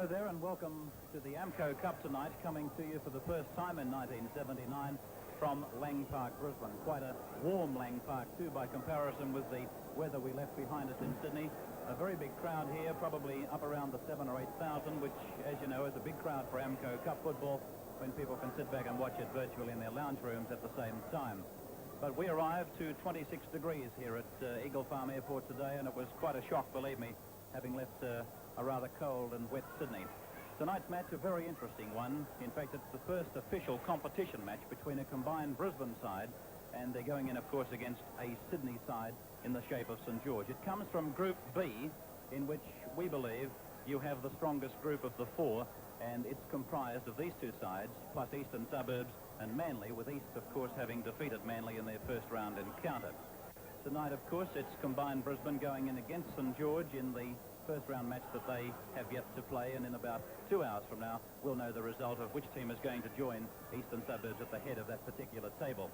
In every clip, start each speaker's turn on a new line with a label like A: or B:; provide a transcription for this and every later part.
A: Hello there and welcome to the Amco Cup tonight, coming to you for the first time in 1979 from Lang Park, Brisbane. Quite a warm Lang Park too by comparison with the weather we left behind us in Sydney. A very big crowd here, probably up around the 7,000 or 8,000, which, as you know, is a big crowd for Amco Cup football when people can sit back and watch it virtually in their lounge rooms at the same time. But we arrived to 26 degrees here at Eagle Farm Airport today, and it was quite a shock, believe me, having left a rather cold and wet Sydney. Tonight's match, a very interesting one. In fact, it's the first official competition match between a combined Brisbane side, and they're going in, of course, against a Sydney side in the shape of St George. It comes from Group B, in which we believe you have the strongest group of the four, and it's comprised of these two sides, plus Eastern Suburbs and Manly, with East, of course, having defeated Manly in their first round encounter. Tonight, of course, it's combined Brisbane going in against St George in the first round match that they have yet to play, and in about 2 hours from now we'll know the result of which team is going to join Eastern Suburbs at the head of that particular table.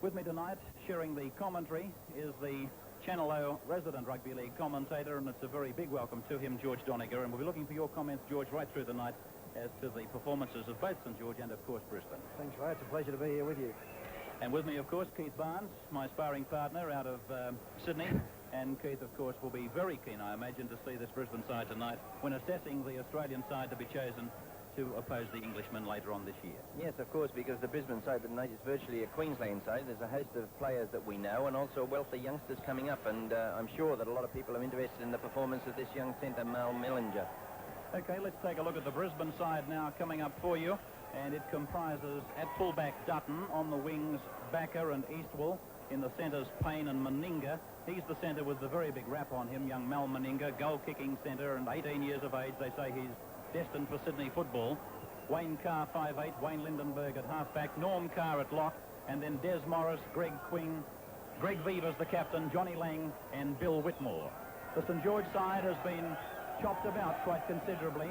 A: With me tonight, sharing the commentary, is the Channel O resident rugby league commentator, and it's a very big welcome to him, George Doniger, and we'll be looking for your comments, George, right through the night as to the performances of both St George and, of course, Brisbane.
B: Thanks, Ray. It's a pleasure to be here with you.
A: And with me, of course, Keith Barnes, my sparring partner out of Sydney. And Keith, of course, will be very keen, I imagine, to see this Brisbane side tonight when assessing the Australian side to be chosen to oppose the Englishmen later on this year.
C: Yes, of course, because the Brisbane side tonight is virtually a Queensland side. There's a host of players that we know and also a wealth of youngsters coming up, and I'm sure that a lot of people are interested in the performance of this young centre, Mal Mellinger.
A: Okay, let's take a look at the Brisbane side now coming up for you, and it comprises at fullback Dutton, on the wings Backer and Eastwell, in the centres Payne and Meninga. He's the centre with the very big rap on him, young Mal Meninga, goal-kicking centre, and 18 years of age. They say he's destined for Sydney football. Wayne Carr, 5'8", Wayne Lindenberg at half-back, Norm Carr at lock, and then Des Morris, Greg Quinn, Greg Vivers the captain, Johnny Lang, and Bill Whitmore. The St George side has been chopped about quite considerably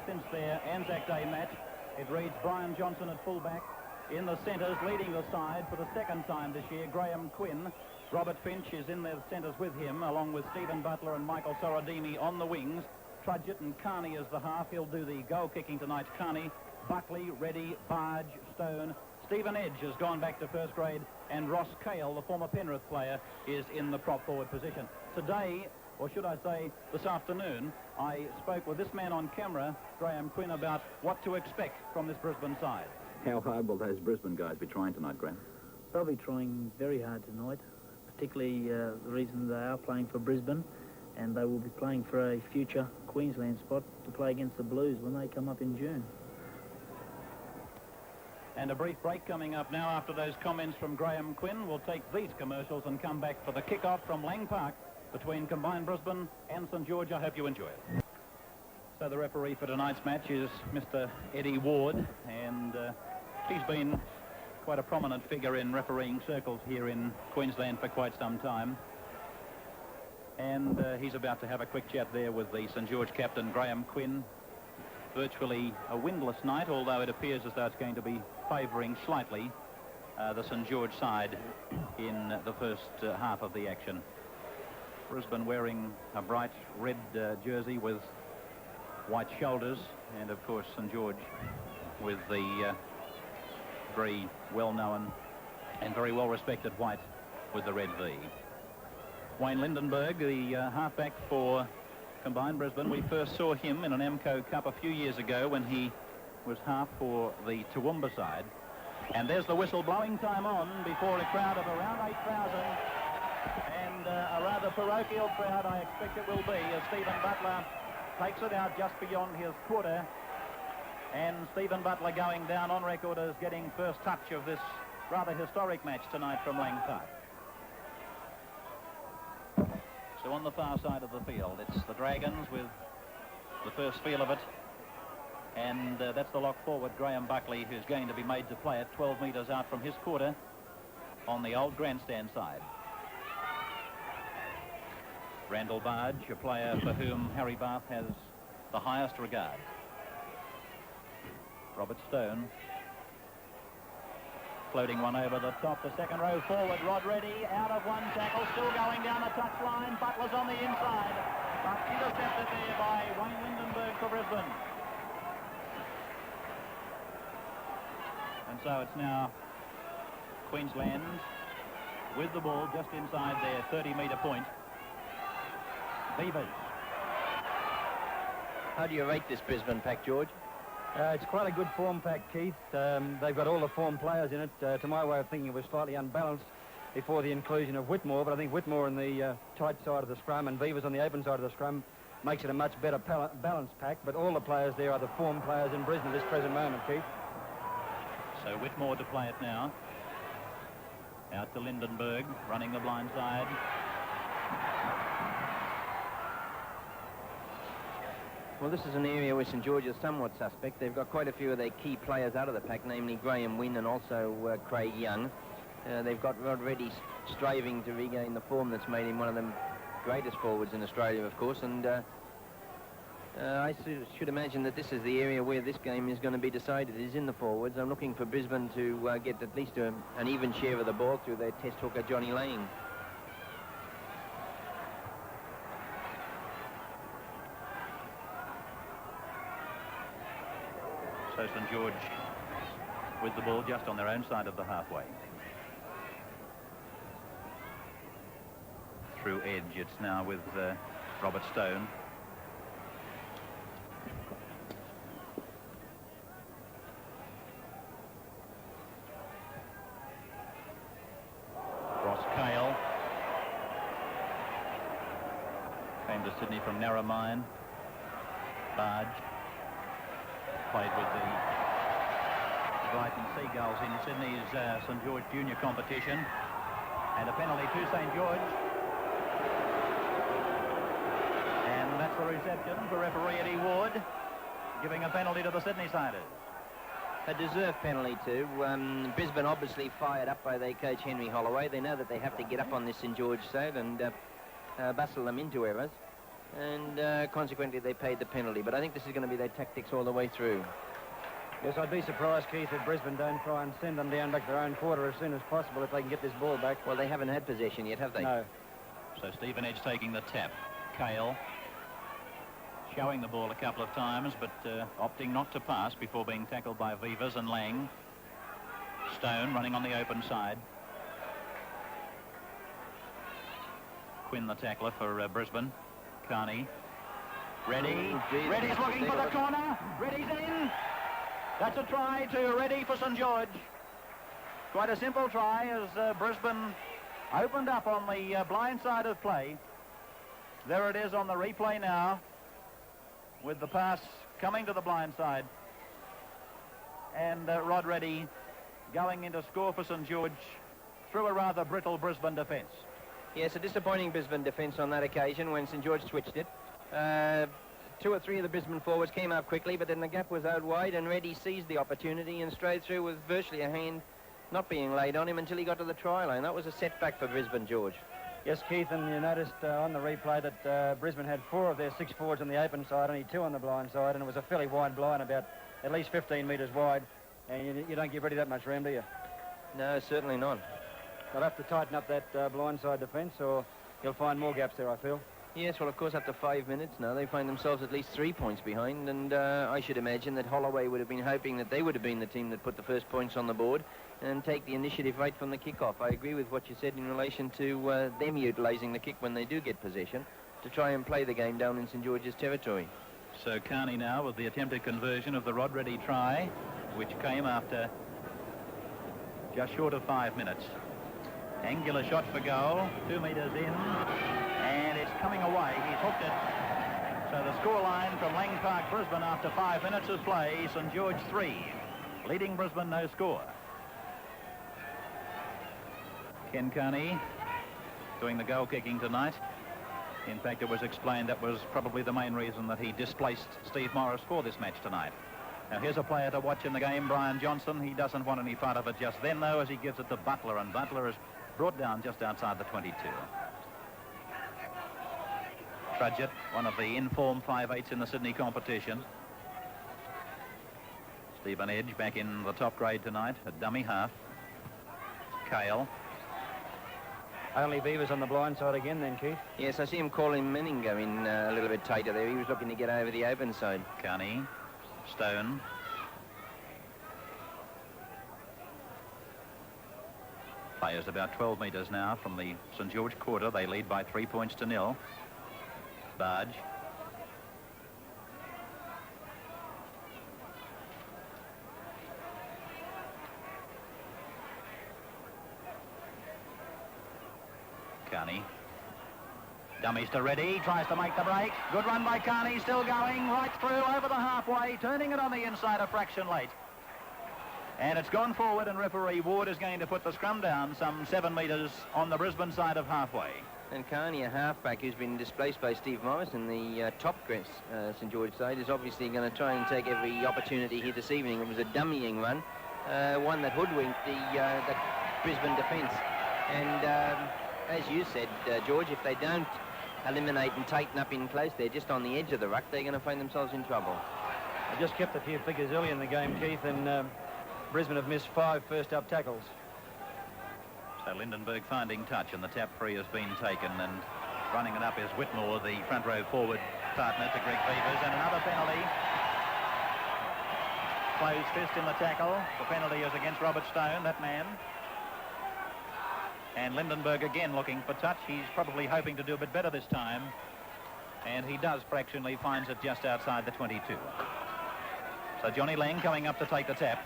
A: since their Anzac Day match. It reads Brian Johnson at fullback. In the centres, leading the side for the second time this year, Graham Quinn. Robert Finch is in the centres with him, along with Stephen Butler and Michael Sorodimi on the wings. Trudgett and Carney as the half. He'll do the goal-kicking tonight. Carney, Buckley, Reddy, Barge, Stone. Stephen Edge has gone back to first grade, and Ross Cale, the former Penrith player, is in the prop forward position. Today, or should I say this afternoon, I spoke with this man on camera, Graham Quinn, about what to expect from this Brisbane side.
D: How hard will those Brisbane guys be trying tonight, Graham?
E: They'll be trying very hard tonight, particularly the reason they are playing for Brisbane, and they will be playing for a future Queensland spot to play against the Blues when they come up in June.
A: And a brief break coming up now after those comments from Graham Quinn. We'll take these commercials and come back for the kick-off from Lang Park between combined Brisbane and St George. I hope you enjoy it. So the referee for tonight's match is Mr. Eddie Ward, and he's been quite a prominent figure in refereeing circles here in Queensland for quite some time. And he's about to have a quick chat there with the St George captain, Graham Quinn. Virtually a windless night, although it appears as though it's going to be favouring slightly the St George side in the first half of the action. Brisbane wearing a bright red jersey with white shoulders, and of course St George with the very well-known and very well-respected white with the red V. Wayne Lindenberg, the halfback for combined Brisbane. We first saw him in an Amco Cup a few years ago when he was half for the Toowoomba side. And there's the whistle blowing time on before a crowd of around 8,000, and a rather parochial crowd I expect it will be, as Stephen Butler takes it out just beyond his quarter, and Stephen Butler going down on record as getting first touch of this rather historic match tonight from Lang Park. So on the far side of the field, it's the Dragons with the first feel of it, and that's the lock forward, Graham Buckley, who's going to be made to play it 12 metres out from his quarter on the old grandstand side. Randall Barge, a player for whom Harry Bath has the highest regard. Robert Stone floating one over the top, the second row forward. Rod Reddy out of one tackle, still going down the touchline. Butler's on the inside, but intercepted there by Wayne Lindenberg for Brisbane. And so it's now Queensland with the ball just inside their 30-metre point. Beavers.
C: How do you rate this Brisbane pack, George?
B: It's quite a good form pack, Keith. They've got all the form players in it. To my way of thinking, it was slightly unbalanced before the inclusion of Whitmore, but I think Whitmore on the tight side of the scrum and Beavers on the open side of the scrum makes it a much better balanced pack, but all the players there are the form players in Brisbane at this present moment, Keith.
A: So Whitmore to play it now. Out to Lindenberg, running the blind side.
C: Well, this is an area where St George is somewhat suspect. They've got quite a few of their key players out of the pack, namely Graham Wynn and also Craig Young. They've got Rod Reddy striving to regain the form that's made him one of the greatest forwards in Australia, of course, and I should imagine that this is the area where this game is going to be decided, is in the forwards. I'm looking for Brisbane to get at least an even share of the ball through their test hooker, Johnny Lang.
A: So St George with the ball just on their own side of the halfway. Through edge, it's now with Robert Stone. Ross Cale came to Sydney from Narromine. Barge played with the Brighton Seagulls in Sydney's St George Junior competition. And a penalty to St George. And that's the reception for referee Eddie Ward, giving a penalty to the Sydney-siders.
C: A deserved penalty too. Brisbane obviously fired up by their coach Henry Holloway. They know that they have to get up on this St George side and bustle them into errors. And consequently they paid the penalty. But I think this is going to be their tactics all the way through.
B: Yes, I'd be surprised, Keith, if Brisbane don't try and send them down back their own quarter as soon as possible if they can get this ball back.
C: Well, they haven't had possession yet, have they?
B: No.
A: So Stephen Edge taking the tap. Cale showing the ball a couple of times, but opting not to pass before being tackled by Vivas and Lang. Stone running on the open side. Quinn the tackler for Brisbane. Carney. Reddy. Reddy's looking for the corner. Reddy's in. That's a try to Reddy for St George. Quite a simple try as Brisbane opened up on the blind side of play. There it is on the replay now, with the pass coming to the blind side. And Rod Reddy going into score for St George through a rather brittle Brisbane defence.
C: Yes, a disappointing Brisbane defence on that occasion when St George switched it. Two or three of the Brisbane forwards came out quickly, but then the gap was out wide and Reddy seized the opportunity and strode through with virtually a hand not being laid on him until he got to the try line. That was a setback for Brisbane, George.
B: Yes, Keith, and you noticed on the replay that Brisbane had 4 of their 6 forwards on the open side, only 2 on the blind side, and it was a fairly wide blind, about at least 15 metres wide, and you don't give Reddy that much room, do you?
C: No, certainly not.
B: They'll have to tighten up that blind side defence, or he'll find more gaps there, I feel.
C: Yes, well, of course, after 5 minutes now, they find themselves at least 3 points behind, and I should imagine that Holloway would have been hoping that they would have been the team that put the first points on the board and take the initiative right from the kick-off. I agree with what you said in relation to them utilising the kick when they do get possession to try and play the game down in St George's territory.
A: So Carney now with the attempted conversion of the Rod Reddy try, which came after just short of 5 minutes. Angular shot for goal, 2 metres in, and it's coming away. He's hooked it. So the scoreline from Lang Park, Brisbane, after 5 minutes of play, St George 3, leading Brisbane no score. Ken Carney doing the goal kicking tonight. In fact, it was explained that was probably the main reason that he displaced Steve Morris for this match tonight. Now here's a player to watch in the game, Brian Johnson. He doesn't want any part of it just then, though, as he gives it to Butler, and Butler is brought down just outside the 22. Trudgett, one of the in-form 5/8s in the Sydney competition. Stephen Edge back in the top grade tonight, a dummy half. Cale.
B: Only Beavers on the blind side again then, Keith.
C: Yes, I see him calling Meninger in a little bit tighter there. He was looking to get over the open side.
A: Carney, Stone. Players about 12 metres now from the St George quarter. They lead by 3 points to 0. Barge. Carney. Dummies to Reddy, tries to make the break. Good run by Carney, still going right through over the halfway, turning it on the inside a fraction late. And it's gone forward, and referee Ward is going to put the scrum down some 7 metres on the Brisbane side of halfway.
C: And Carney, a halfback who's been displaced by Steve Morris in the top dress St George side, is obviously going to try and take every opportunity here this evening. It was a dummying run, one that hoodwinked the Brisbane defence. And as you said, George, if they don't eliminate and tighten up in close, they're just on the edge of the ruck, they're going to find themselves in trouble.
B: I just kept a few figures early in the game, Keith, and Brisbane have missed 5 first-up tackles.
A: So Lindenberg finding touch, and the tap free has been taken, and running it up is Whitmore, the front row forward partner to Greg Beavers, and another penalty. Closed fist in the tackle. The penalty is against Robert Stone, that man. And Lindenberg again looking for touch. He's probably hoping to do a bit better this time. And he does fractionally, finds it just outside the 22. So Johnny Lang coming up to take the tap.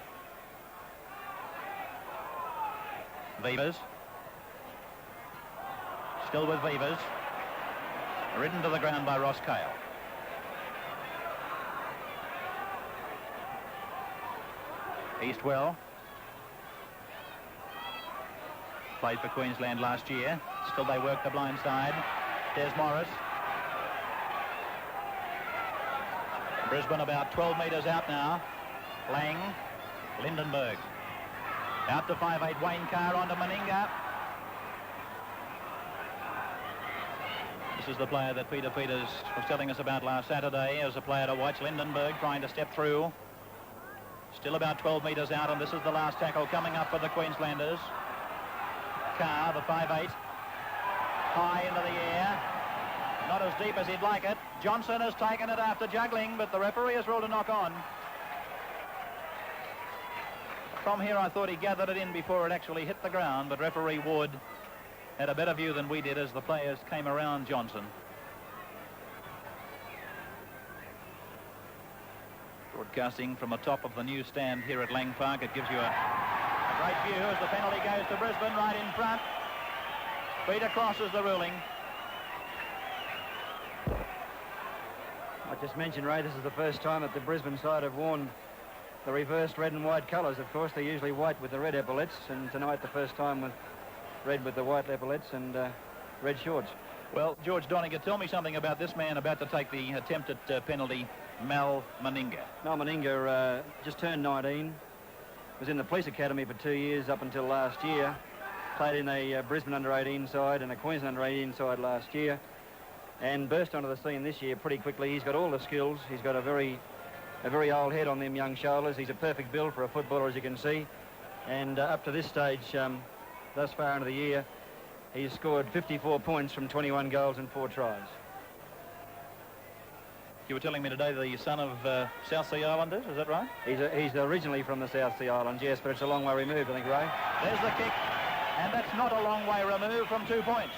A: Beavers. Still with Beavers. Ridden to the ground by Ross Cale. Eastwell. Played for Queensland last year. Still they work the blind side. Des Morris. Brisbane about 12 metres out now. Lang. Lindenberg. Out to 5'8", Wayne Carr onto Meninga. This is the player that Peter Peters was telling us about last Saturday as a player to watch. Lindenberg trying to step through. Still about 12 metres out, and this is the last tackle coming up for the Queenslanders. Carr, the 5'8", high into the air. Not as deep as he'd like it. Johnson has taken it after juggling, but the referee has ruled a knock on. From here, I thought he gathered it in before it actually hit the ground, but referee Ward had a better view than we did as the players came around Johnson. Broadcasting from the top of the new stand here at Lang Park, it gives you a great view as the penalty goes to Brisbane right in front. Peter crosses the ruling.
B: I just mentioned, Ray, this is the first time that the Brisbane side have worn the reversed red and white colours. Of course, they're usually white with the red epaulettes, and tonight the first time with red with the white epaulettes and red shorts.
A: Well, George Doniger, tell me something about this man about to take the attempted penalty, Mal Meninga.
B: Mal Meninga just turned 19, was in the police academy for 2 years up until last year, played in a Brisbane under-18 side and a Queensland under-18 side last year, and burst onto the scene this year pretty quickly. He's got all the skills. He's got a very old head on them young shoulders. He's a perfect build for a footballer, as you can see. And up to this stage, thus far into the year, he's scored 54 points from 21 goals and 4 tries.
A: You were telling me today the son of South Sea Islanders, is that right?
B: He's originally from the South Sea Islands, yes, but it's a long way removed, I think, Ray.
A: There's the kick, and that's not a long way removed from 2 points.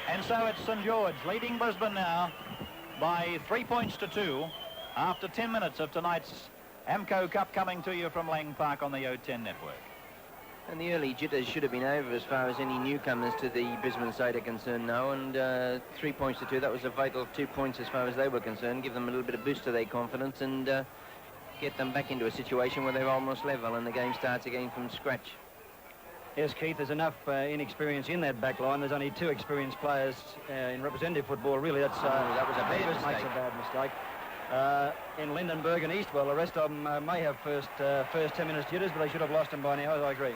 A: And so it's St George leading Brisbane now by 3 points to 2 after 10 minutes of tonight's Amco Cup, coming to you from Lang Park on the O10 network.
C: And the early jitters should have been over as far as any newcomers to the Brisbane side are concerned now, and 3 points to 2, that was a vital 2 points as far as they were concerned. Give them a little bit of boost to their confidence and get them back into a situation where they're almost level and the game starts again from scratch.
B: Yes, Keith, there's enough inexperience in that back line. There's only 2 experienced players in representative football. Really, that's
C: that was a bad
B: Beavers
C: mistake.
B: makes a bad mistake. In Lindenberg and Eastwell, the rest of them may have first 10 minutes jitters, but they should have lost them by now, I agree.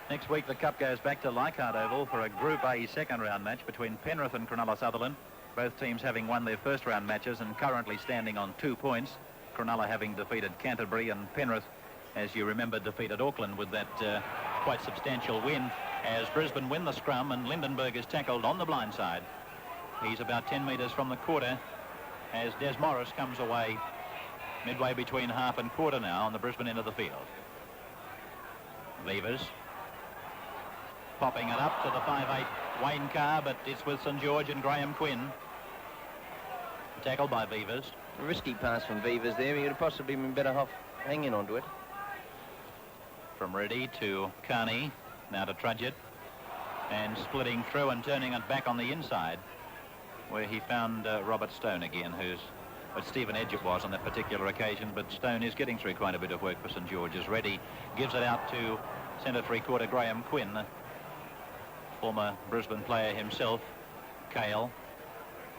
A: Next week, the Cup goes back to Leichhardt Oval for a Group A second-round match between Penrith and Cronulla Sutherland. Both teams having won their first-round matches and currently standing on 2 points. Cronulla having defeated Canterbury, and Penrith, as you remember, defeated Auckland with that quite substantial win. as Brisbane win the scrum, and Lindenberg is tackled on the blind side. He's about 10 metres from the quarter as Des Morris comes away midway between half and quarter now on the Brisbane end of the field. Levers popping it up to the 5'8" Wayne Carr, but it's with St George and Graham Quinn. Tackled by Beavers.
C: A risky pass from Beavers there. He would have possibly been better off hanging onto it.
A: From Reddy to Carney, now to Trudgett, and splitting through and turning it back on the inside, where he found Robert Stone again, who's what Stephen Edgett was on that particular occasion, but Stone is getting through quite a bit of work for St George's. Reddy gives it out to centre three-quarter Graham Quinn, former Brisbane player himself. Cale,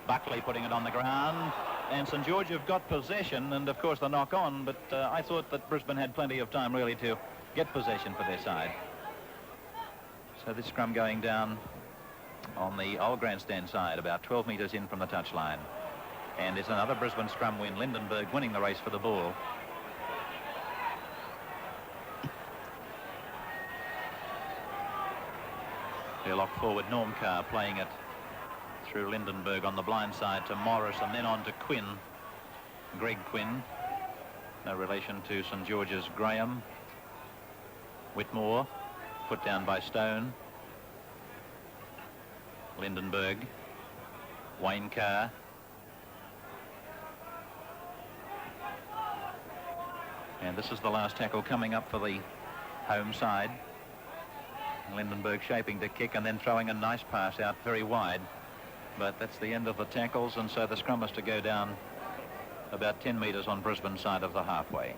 A: Buckley putting it on the ground, and St George have got possession, and of course the knock on, but I thought that Brisbane had plenty of time really to get possession for their side. So this scrum going down on the old grandstand side, about 12 metres in from the touchline. And it's another Brisbane scrum win, Lindenberg winning the race for the ball. Their lock forward, Norm Carr, playing it through Lindenberg on the blind side to Morris, and then on to Quinn. Greg Quinn, no relation to St George's Graham. Whitmore, put down by Stone. Lindenberg, Wayne Carr. And this is the last tackle coming up for the home side. Lindenberg shaping to kick and then throwing a nice pass out very wide. But that's the end of the tackles, and so the scrum has to go down about 10 metres on Brisbane side of the halfway.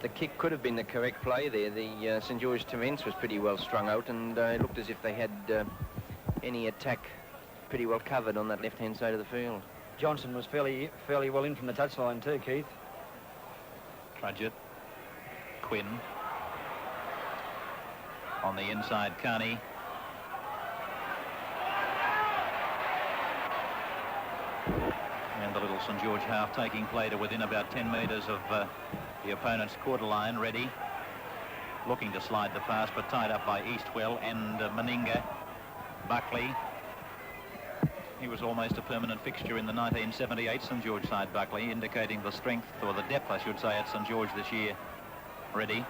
C: The kick could have been the correct play there. The St George defence was pretty well strung out, and it looked as if they had any attack pretty well covered on that left-hand side of the field.
B: Johnson was fairly well in from the touchline too, Keith.
A: Trudgett, Quinn. On the inside, Carney. And the little St George half taking play to within about 10 metres of the opponent's quarter line. Reddy looking to slide the pass, but tied up by Eastwell and Meninga. Buckley. He was almost a permanent fixture in the 1978 St George side, Buckley, indicating the strength, or the depth, I should say, at St George this year. Reddy.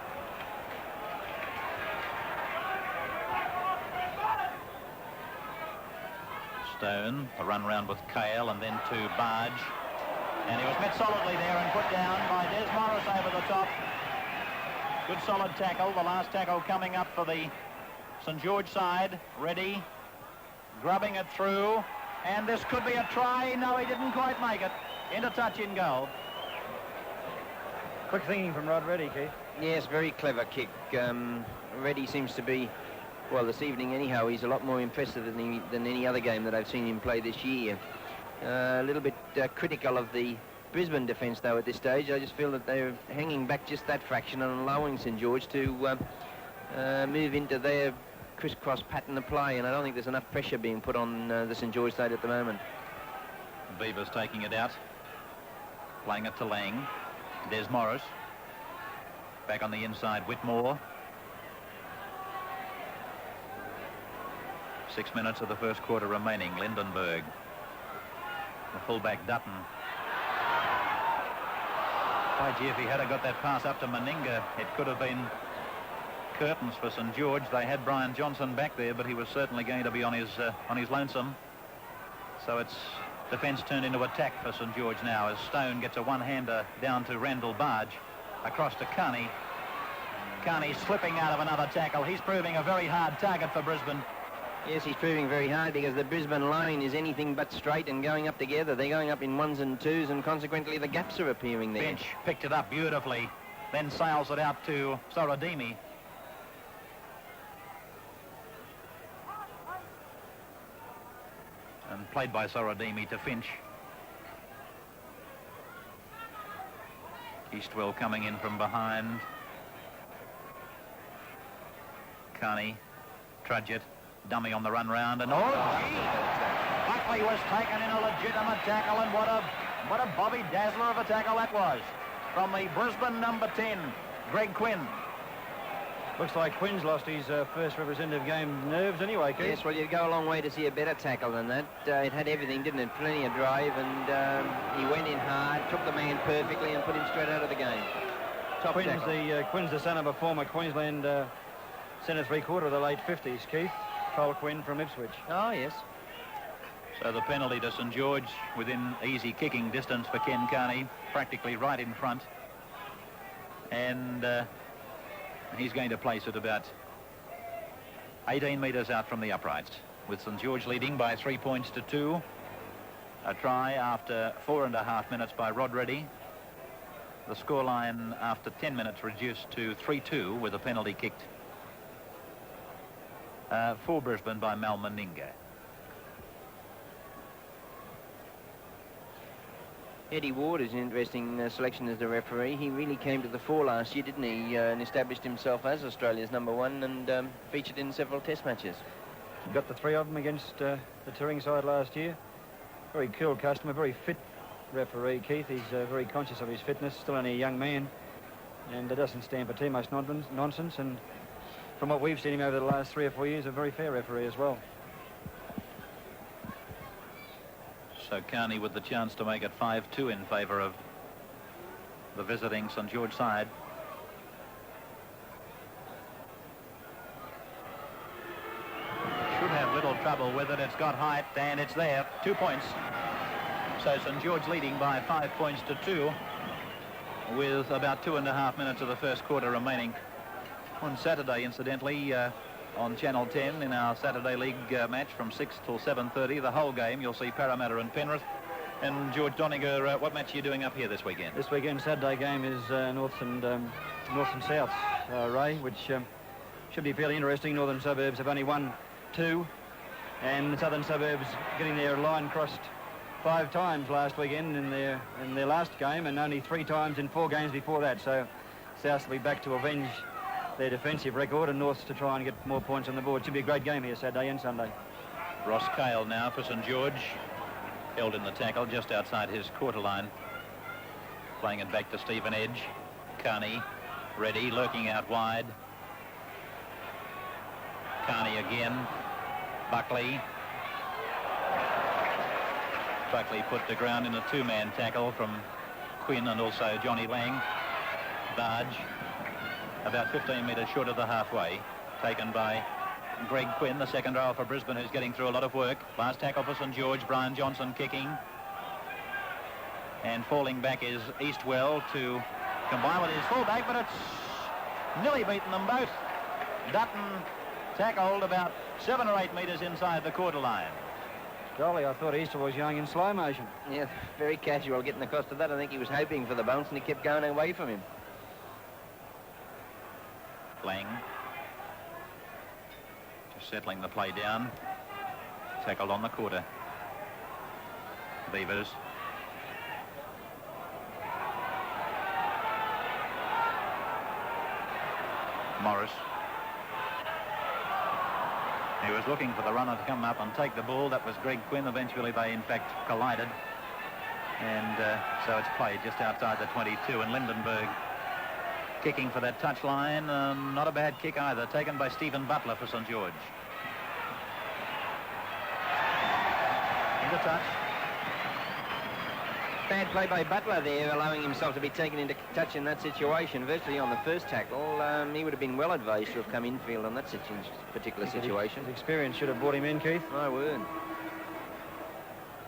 A: Stone, a run round with Cale, and then to Barge. And he was met solidly there and put down by Des Morris over the top. Good solid tackle. The last tackle coming up for the St George side. Reddy grubbing it through. And this could be a try. No, he didn't quite make it. Into touch in goal.
B: Quick thinking from Rod Reddy, Keith.
C: Yes, very clever kick. Reddy seems to be, well, this evening anyhow, he's a lot more impressive than any other game that I've seen him play this year. A little bit critical of the Brisbane defence, though, at this stage. I just feel that they're hanging back just that fraction and allowing St George to move into their crisscross pattern of play, and I don't think there's enough pressure being put on the St George side at the moment.
A: Beavers taking it out, playing it to Lang. Des Morris. Back on the inside, Whitmore. 6 minutes of the first quarter remaining. Lindenberg. The fullback, Dutton. By gee, if he had got that pass up to Meninga, it could have been curtains for St George. They had Brian Johnson back there, but he was certainly going to be on his lonesome. So it's defence turned into attack for St George now as Stone gets a one-hander down to Randall Barge, across to Carney. Carney slipping out of another tackle. He's proving a very hard target for Brisbane.
C: Yes, he's proving very hard because the Brisbane line is anything but straight and going up together. They're going up in ones and twos, and consequently the gaps are appearing there.
A: Finch picked it up beautifully, then sails it out to Sorodimi. And played by Sorodimi to Finch. Eastwell coming in from behind. Carney, Trudgett, dummy on the run round, and Buckley was taken in a legitimate tackle, and what a Bobby Dazzler of a tackle that was from the Brisbane number 10, Greg Quinn.
B: Looks like Quinn's lost his first representative game nerves anyway, Keith.
C: Yes, well, you'd go a long way to see a better tackle than that. It had everything, didn't it? Plenty of drive, and he went in hard, took the man perfectly, and put him straight out of the game. Top tackle.
B: Quinn's the son of a former Queensland centre three-quarter of the late 50s, Keith. Cole Quinn from Ipswich.
C: Oh, yes.
A: So the penalty to St George within easy kicking distance for Ken Carney, practically right in front. And he's going to place it about 18 metres out from the uprights, with St George leading by 3 points to 2. A try after 4.5 minutes by Rod Reddy. The scoreline after 10 minutes reduced to 3-2 with a penalty kicked for Brisbane by Mal Meninga.
C: Eddie Ward is an interesting selection as the referee. He really came to the fore last year, didn't he? And established himself as Australia's #1 and featured in several test matches.
B: Got the 3 of them against the touring side last year. Very cool customer, very fit referee, Keith. He's very conscious of his fitness, still only a young man, and doesn't stand for too much nonsense. And from what we've seen him over the last 3 or 4 years, a very fair referee as well.
A: So Carney with the chance to make it 5-2 in favour of the visiting St George side. Should have little trouble with it. It's got height and it's there. 2 points. So St George leading by 5 points to 2 with about 2.5 minutes of the first quarter remaining. On Saturday, incidentally, on Channel 10 in our Saturday League match from 6 till 7:30, the whole game, you'll see Parramatta and Penrith. And George Doniger, what match are you doing up here this weekend?
B: This weekend, Saturday game is North and South, Ray, which should be fairly interesting. Northern Suburbs have only won 2, and the Southern Suburbs getting their line crossed 5 times last weekend in their last game, and only 3 times in 4 games before that. So South will be back to avenge their defensive record, and North's to try and get more points on the board. Should be a great game here Saturday and Sunday.
A: Ross Cale now for St George, held in the tackle just outside his quarter line, playing it back to Stephen Edge. Carney ready, lurking out wide. Carney again. Buckley put to ground in a 2-man tackle from Quinn and also Johnny Lang. Barge about 15 metres short of the halfway, taken by Greg Quinn, the second rower for Brisbane, who's getting through a lot of work. Last tackle for St George, Brian Johnson kicking. And falling back is Eastwell to combine with his fullback, but it's nearly beaten them both. Dutton tackled about 7 or 8 metres inside the quarter line.
B: Golly, I thought Eastwell was going in slow motion.
C: Yeah, very casual getting the cost of that. I think he was hoping for the bounce and he kept going away from him.
A: Lang just settling the play down. Tackled on the quarter. Beavers. Morris. He was looking for the runner to come up and take the ball. That was Greg Quinn. Eventually they in fact collided. And so it's played just outside the 22, and Lindenberg kicking for that touchline. Not a bad kick either, taken by Stephen Butler for St George. Into touch.
C: Bad play by Butler there, allowing himself to be taken into touch in that situation. Virtually on the first tackle, he would have been well advised to have come infield on that particular situation.
B: His experience should have brought him in, Keith.
C: My word.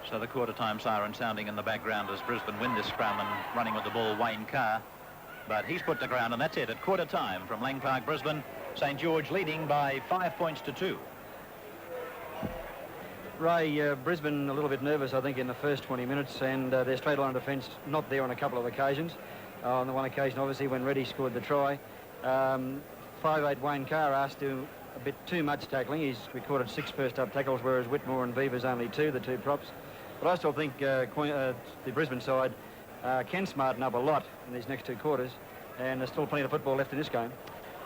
A: So the quarter-time siren sounding in the background as Brisbane win this scrum, and running with the ball, Wayne Carr. But he's put to ground, and that's it at quarter-time from Lang Park, Brisbane. St George leading by 5 points to 2.
B: Ray, Brisbane a little bit nervous, I think, in the first 20 minutes, and their straight line defence not there on a couple of occasions. On the one occasion, obviously, when Reddy scored the try. 5'8" Wayne Carr asked to a bit too much tackling. He's recorded 6 first-up tackles, whereas Whitmore and Beavers only 2, the 2 props. But I still think the Brisbane side can smarten up a lot in these next 2 quarters, and there's still plenty of football left in this game.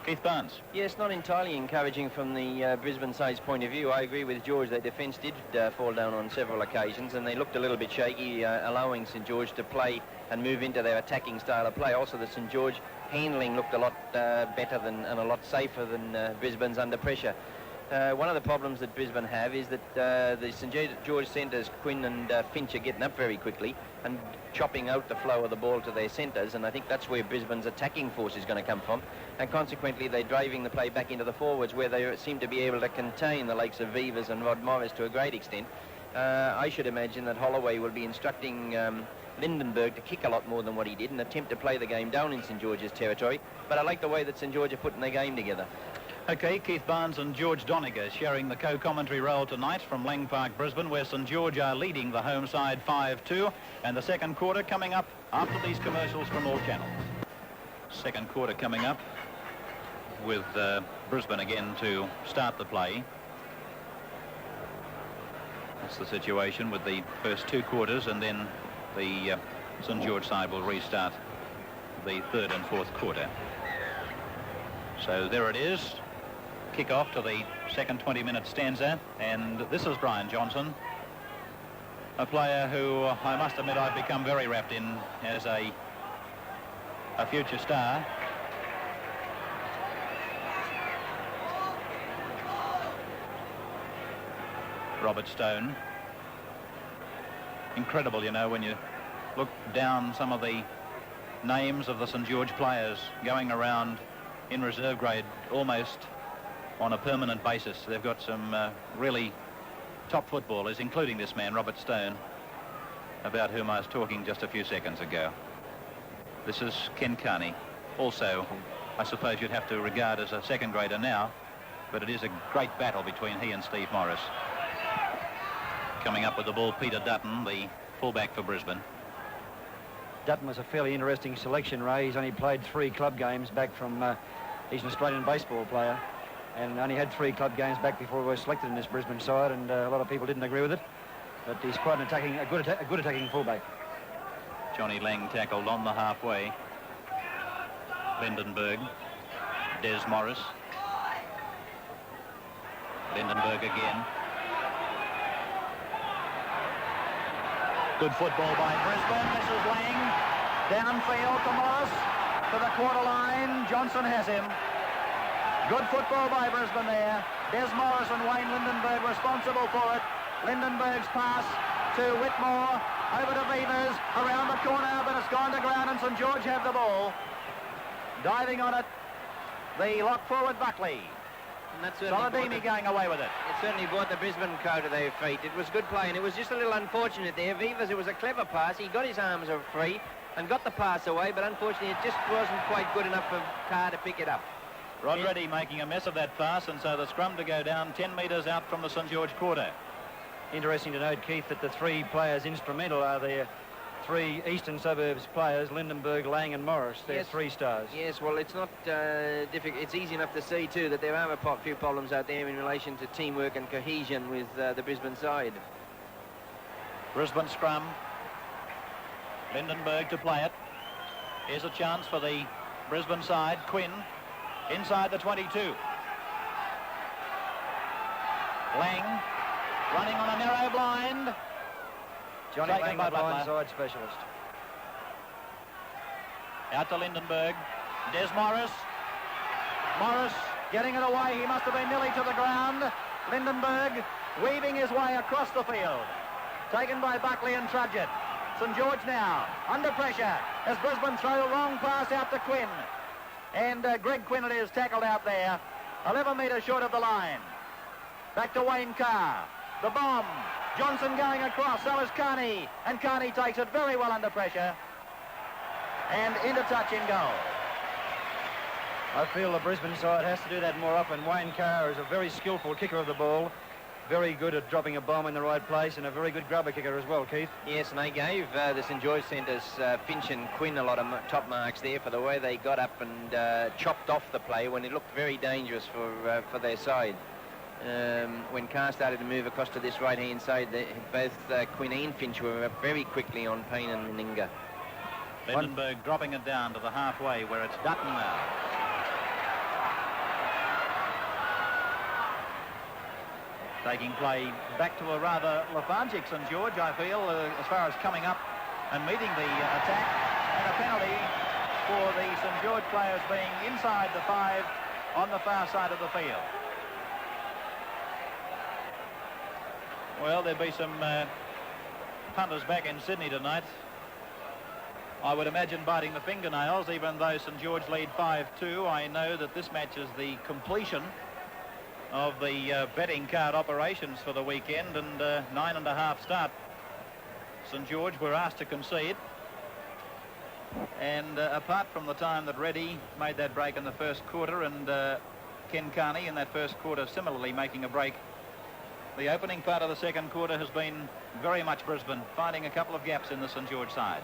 A: Keith Barnes.
C: Yes, not entirely encouraging from the Brisbane side's point of view. I agree with George. Their defence did fall down on several occasions, and they looked a little bit shaky, allowing St George to play and move into their attacking style of play. Also, the St George handling looked a lot better and a lot safer than Brisbane's under pressure. One of the problems that Brisbane have is that the St George centres, Quinn and Finch, are getting up very quickly and chopping out the flow of the ball to their centres, and I think that's where Brisbane's attacking force is going to come from, and consequently they're driving the play back into the forwards, where they seem to be able to contain the likes of Vivas and Rod Morris to a great extent. I should imagine that Holloway will be instructing Lindenberg to kick a lot more than what he did and attempt to play the game down in St George's territory, but I like the way that St George are putting their game together.
A: Okay, Keith Barnes and George Doniger sharing the co-commentary role tonight from Lang Park, Brisbane, where St George are leading the home side 5-2, and the second quarter coming up after these commercials from all channels. Second quarter coming up with Brisbane again to start the play. That's the situation with the first two quarters, and then the St George side will restart the third and fourth quarter. So there it is. Kick off to the second 20-minute stanza, and this is Brian Johnson, a player who I must admit I've become very wrapped in as a future star. Robert Stone. Incredible, you know, when you look down some of the names of the St George players going around in reserve grade almost on a permanent basis. They've got some really top footballers, including this man, Robert Stone, about whom I was talking just a few seconds ago. This is Ken Carney, also, I suppose you'd have to regard as a second grader now, but it is a great battle between he and Steve Morris. Coming up with the ball, Peter Dutton, the fullback for Brisbane.
B: Dutton was a fairly interesting selection, Ray. He's only played 3 club games back from... he's an Australian baseball player and only had 3 club games back before he was selected in this Brisbane side, and a lot of people didn't agree with it. But he's quite an attacking, a good attacking fullback.
A: Johnny Lang tackled on the halfway. Lindenberg, Des Morris. Lindenberg again. Good football by Brisbane. This is Lang. Downfield to Morris. To the quarter line. Johnson has him. Good football by Brisbane there. Des Morris and Wayne Lindenberg responsible for it. Lindenberg's pass to Whitmore. Over to Vivas. Around the corner, but it's gone to ground, and St George have the ball. Diving on it, the lock forward Buckley. Saladini going away with it.
C: It certainly brought the Brisbane crowd to their feet. It was good play, and it was just a little unfortunate there. Vivas, it was a clever pass. He got his arms free and got the pass away, but unfortunately it just wasn't quite good enough for Carr to pick it up.
A: Rodredy making a mess of that pass, and so the scrum to go down 10 metres out from the St George quarter.
B: Interesting to note, Keith, that the 3 players instrumental are their 3 eastern suburbs players, Lindenberg, Lang and Morris. They're
C: Yes.
B: 3 stars.
C: Yes, well, it's not difficult. It's easy enough to see, too, that there are a few problems out there in relation to teamwork and cohesion with the Brisbane side.
A: Brisbane scrum. Lindenberg to play it. Here's a chance for the Brisbane side. Quinn inside the 22. Lang running on a narrow blind.
B: Johnny
A: Taken
B: Lang,
A: by
B: the
A: Butler.
B: blindside specialist.
A: Out to Lindenberg. Des Morris. Morris getting it away. He must have been nearly to the ground. Lindenberg weaving his way across the field. Taken by Buckley and Trudgett. St George now under pressure as Brisbane throw a long pass out to Quinn. And Greg Quinn it is tackled out there. 11 metres short of the line. Back to Wayne Carr. The bomb. Johnson going across, so is Carney. And Carney takes it very well under pressure. And into touch in goal.
B: I feel the Brisbane side has to do that more often. Wayne Carr is a very skillful kicker of the ball. Very good at dropping a bomb in the right place, and a very good grubber kicker as well, Keith.
C: Yes, and they gave the St George centres, Finch and Quinn, a lot of top marks there for the way they got up and chopped off the play when it looked very dangerous for their side. When Carr started to move across to this right-hand side, both Quinn and Finch were up very quickly on Payne and Meninga.
A: Lindenberg dropping it down to the halfway where it's Dutton now. taking play back to a rather lethargic St George, I feel, as far as coming up and meeting the attack. And a penalty for the St George players being inside the 5 on the far side of the field. Well, there'll be some punters back in Sydney tonight. I would imagine biting the fingernails, even though St George lead 5-2. I know that this match is the completion of the betting card operations for the weekend, and 9.5 start. St George were asked to concede, and apart from the time that Reddy made that break in the first quarter, and Ken Carney in that first quarter similarly making a break, the opening part of the second quarter has been very much Brisbane, finding a couple of gaps in the St George side.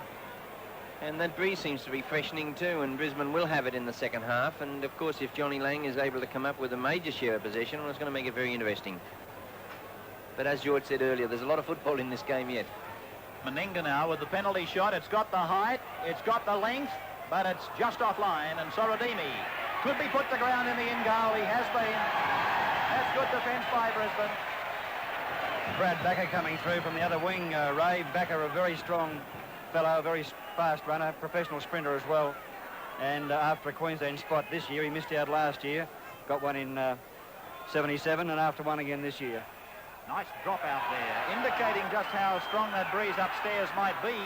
C: And that breeze seems to be freshening too, and Brisbane will have it in the second half. And of course, if Johnny Lang is able to come up with a major share of possession, well, it's going to make it very interesting. But as George said earlier, there's a lot of football in this game yet.
A: Meninga now with the penalty shot. It's got the height, it's got the length, but it's just offline, and Sorodimi could be put to ground in the in goal. He has been. That's good defence by Brisbane.
B: Brad Backer coming through from the other wing. Ray Backer, a very strong fellow, a very fast runner, professional sprinter as well. And after a Queensland spot this year, he missed out last year. Got one in 77 and after one again this year.
A: Nice drop out there, indicating just how strong that breeze upstairs might be.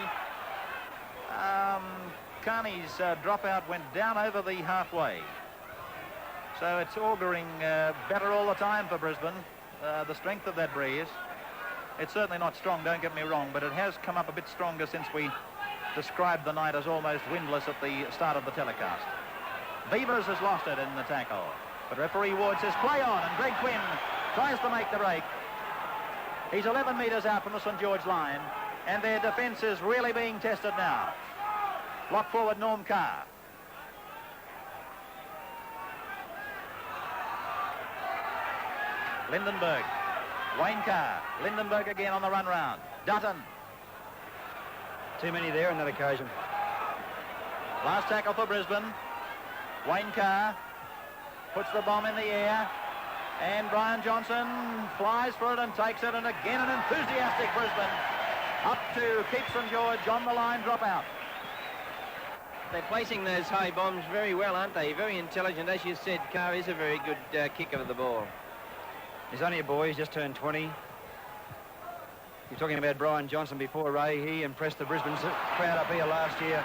A: Carney's dropout went down over the halfway. So it's auguring better all the time for Brisbane, the strength of that breeze. It's certainly not strong, don't get me wrong, but it has come up a bit stronger since we described the night as almost windless at the start of the telecast. Beavers has lost it in the tackle, but referee Ward says play on, and Greg Quinn tries to make the break. He's 11 metres out from the St George line, and their defence is really being tested now. Lock forward Norm Carr. Lindenberg, Wayne Carr, Lindenberg again on the run round. Dutton.
B: Too many there on that occasion.
A: Last tackle for Brisbane. Wayne Carr puts the bomb in the air, and Brian Johnson flies for it and takes it, and again an enthusiastic Brisbane up to keep St George on the line dropout.
C: They're placing those high bombs very well, aren't they? Very intelligent. As you said, Carr is a very good kicker of the ball.
B: He's only a boy, he's just turned 20. You're talking about Brian Johnson before, Ray. He impressed the Brisbane crowd up here last year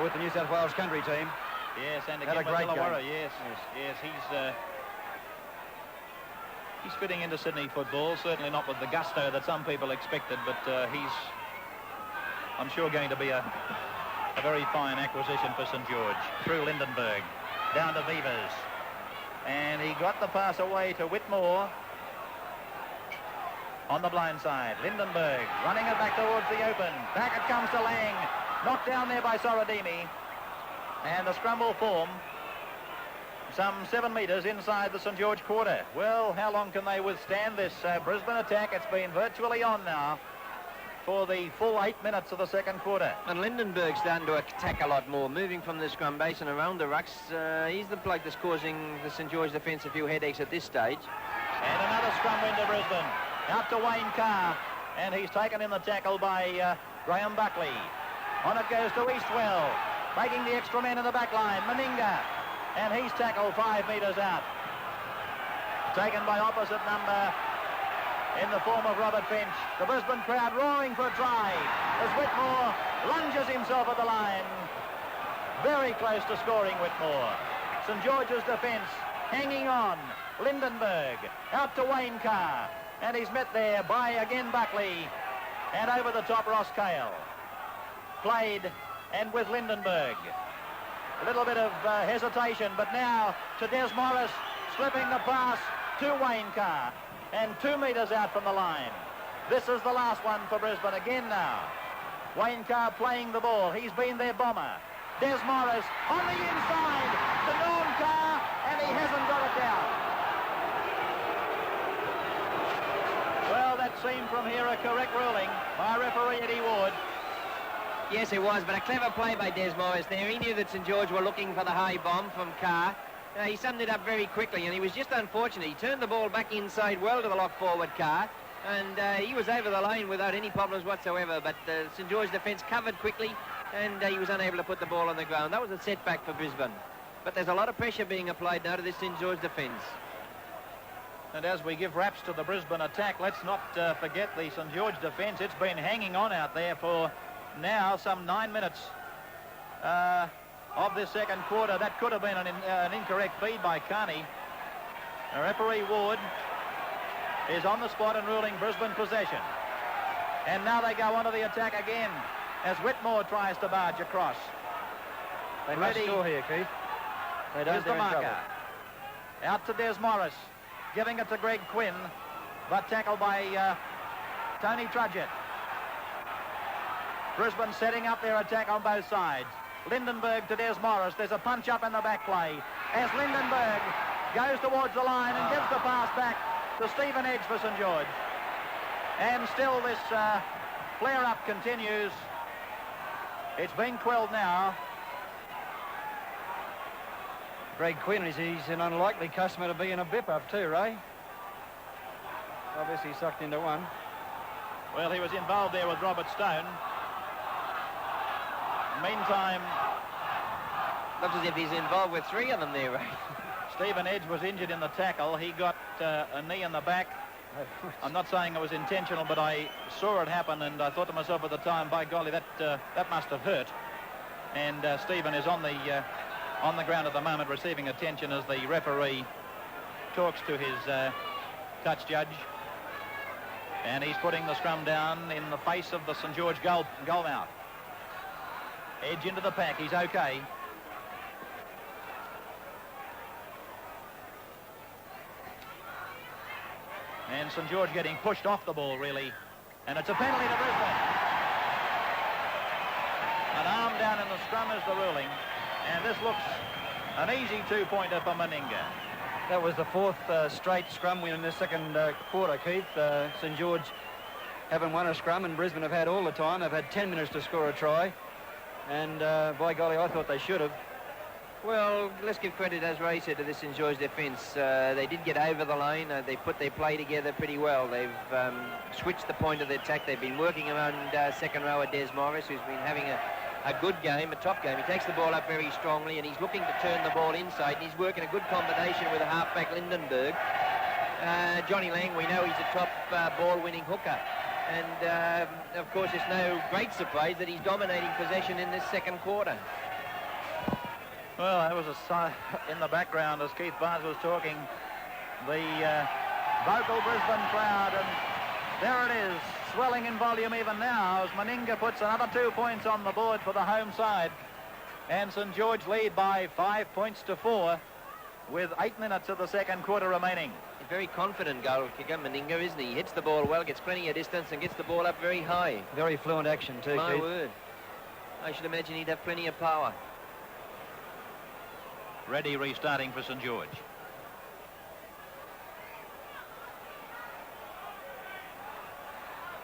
B: with the New South Wales country team.
A: Yes, and
B: Had
A: again
B: a great
A: with Illawarra,
B: game.
A: yes, he's fitting into Sydney football, certainly not with the gusto that some people expected, but he's, I'm sure, going to be a very fine acquisition for St George. Through Lindenberg, down to Vivers. And he got the pass away to Whitmore on the blind side. Lindenberg running it back towards the open. Back it comes to Lang. Knocked down there by Sorodimi. And the scrum will form some 7 metres inside the St George quarter. Well, how long can they withstand this Brisbane attack? It's been virtually on now for the full 8 minutes of the second quarter.
C: And Lindenberg's starting to attack a lot more, moving from the scrum base and around the rucks. He's the bloke that's causing the St George defence a few headaches at this stage.
A: And another scrum win to Brisbane. Out to Wayne Carr, and he's taken in the tackle by Graham Buckley. On it goes to Eastwell, making the extra man in the back line, Meninga, and he's tackled 5 metres out. Taken by opposite number in the form of Robert Finch. The Brisbane crowd roaring for a try as Whitmore lunges himself at the line. Very close to scoring, Whitmore. St George's defence hanging on. Lindenberg out to Wayne Carr, and he's met there by again Buckley, and over the top Ross Cale. Played and with Lindenberg. A little bit of hesitation, but now to Des Morris, slipping the pass to Wayne Carr, and 2 metres out from the line. This is the last one for Brisbane again now. Wayne Carr playing the ball. He's been their bomber. Des Morris on the inside to Norm Carr, and he hasn't got it down. Well, that seemed from here a correct ruling by referee Eddie Ward.
C: Yes, it was, but a clever play by Des Morris there. He knew that St George were looking for the high bomb from Carr, He summed it up very quickly, and he was just unfortunate. He turned the ball back inside well to the lock-forward car, and he was over the line without any problems whatsoever, but St George defence covered quickly, and he was unable to put the ball on the ground. That was a setback for Brisbane. But there's a lot of pressure being applied now to this St George defence.
A: And as we give raps to the Brisbane attack, let's not forget the St George defence. It's been hanging on out there for now some 9 minutes of this second quarter. That could have been an incorrect feed by Carney. Referee Ward is on the spot and ruling Brisbane possession. And now they go onto the attack again as Whitmore tries to barge across.
B: They must score here, Keith. They don't.
A: Here's the marker. Out to Des Morris, giving it to Greg Quinn, but tackled by Tony Trudgett. Brisbane setting up their attack on both sides. Lindenberg to Des Morris. There's a punch up in the back play as Lindenberg goes towards the line and gives the pass back to Stephen Edge for St George. And still this flare-up continues. It's being quelled now.
B: Greg Quinn, he's an unlikely customer to be in a bip-up too, Ray. Obviously sucked into one.
A: Well, he was involved there with Robert Stone. Meantime,
C: looks as if he's involved with three of them there, Ray.
A: Stephen Edge was injured in the tackle. He got a knee in the back. I'm not saying it was intentional, but I saw it happen, and I thought to myself at the time, by golly, that must have hurt. And Stephen is on the ground at the moment, receiving attention as the referee talks to his touch judge. And he's putting the scrum down in the face of the St George goal mouth. Edge into the pack. He's okay. And St George getting pushed off the ball, really. And it's a penalty to Brisbane. An arm down in the scrum is the ruling. And this looks an easy two-pointer for Meninga.
B: That was the fourth straight scrum win in the second quarter, Keith. St George haven't won a scrum, and Brisbane have had all the time. They've had 10 minutes to score a try. And by golly, I thought they should have.
C: Well, let's give credit, as Ray said, to this St George defence. They did get over the line. They put their play together pretty well. They've switched the point of the attack. They've been working around second rower Des Morris, who's been having a good game, a top game. He takes the ball up very strongly, and he's looking to turn the ball inside, and he's working a good combination with a halfback Lindenberg. Johnny Lang, we know he's a top ball-winning hooker. And, of course, it's no great surprise that he's dominating possession in this second quarter.
A: Well, that was in the background as Keith Barnes was talking. The vocal Brisbane crowd, and there it is, swelling in volume even now as Meninga puts another 2 points on the board for the home side. And St George lead by 5 points to 4 with 8 minutes of the second quarter remaining.
C: He's very confident goal kicker, Meninga, isn't he? He hits the ball well, gets plenty of distance, and gets the ball up very high.
B: Very fluent action too,
C: My
B: Keith.
C: word. I should imagine he'd have plenty of power.
A: Ready restarting for St George.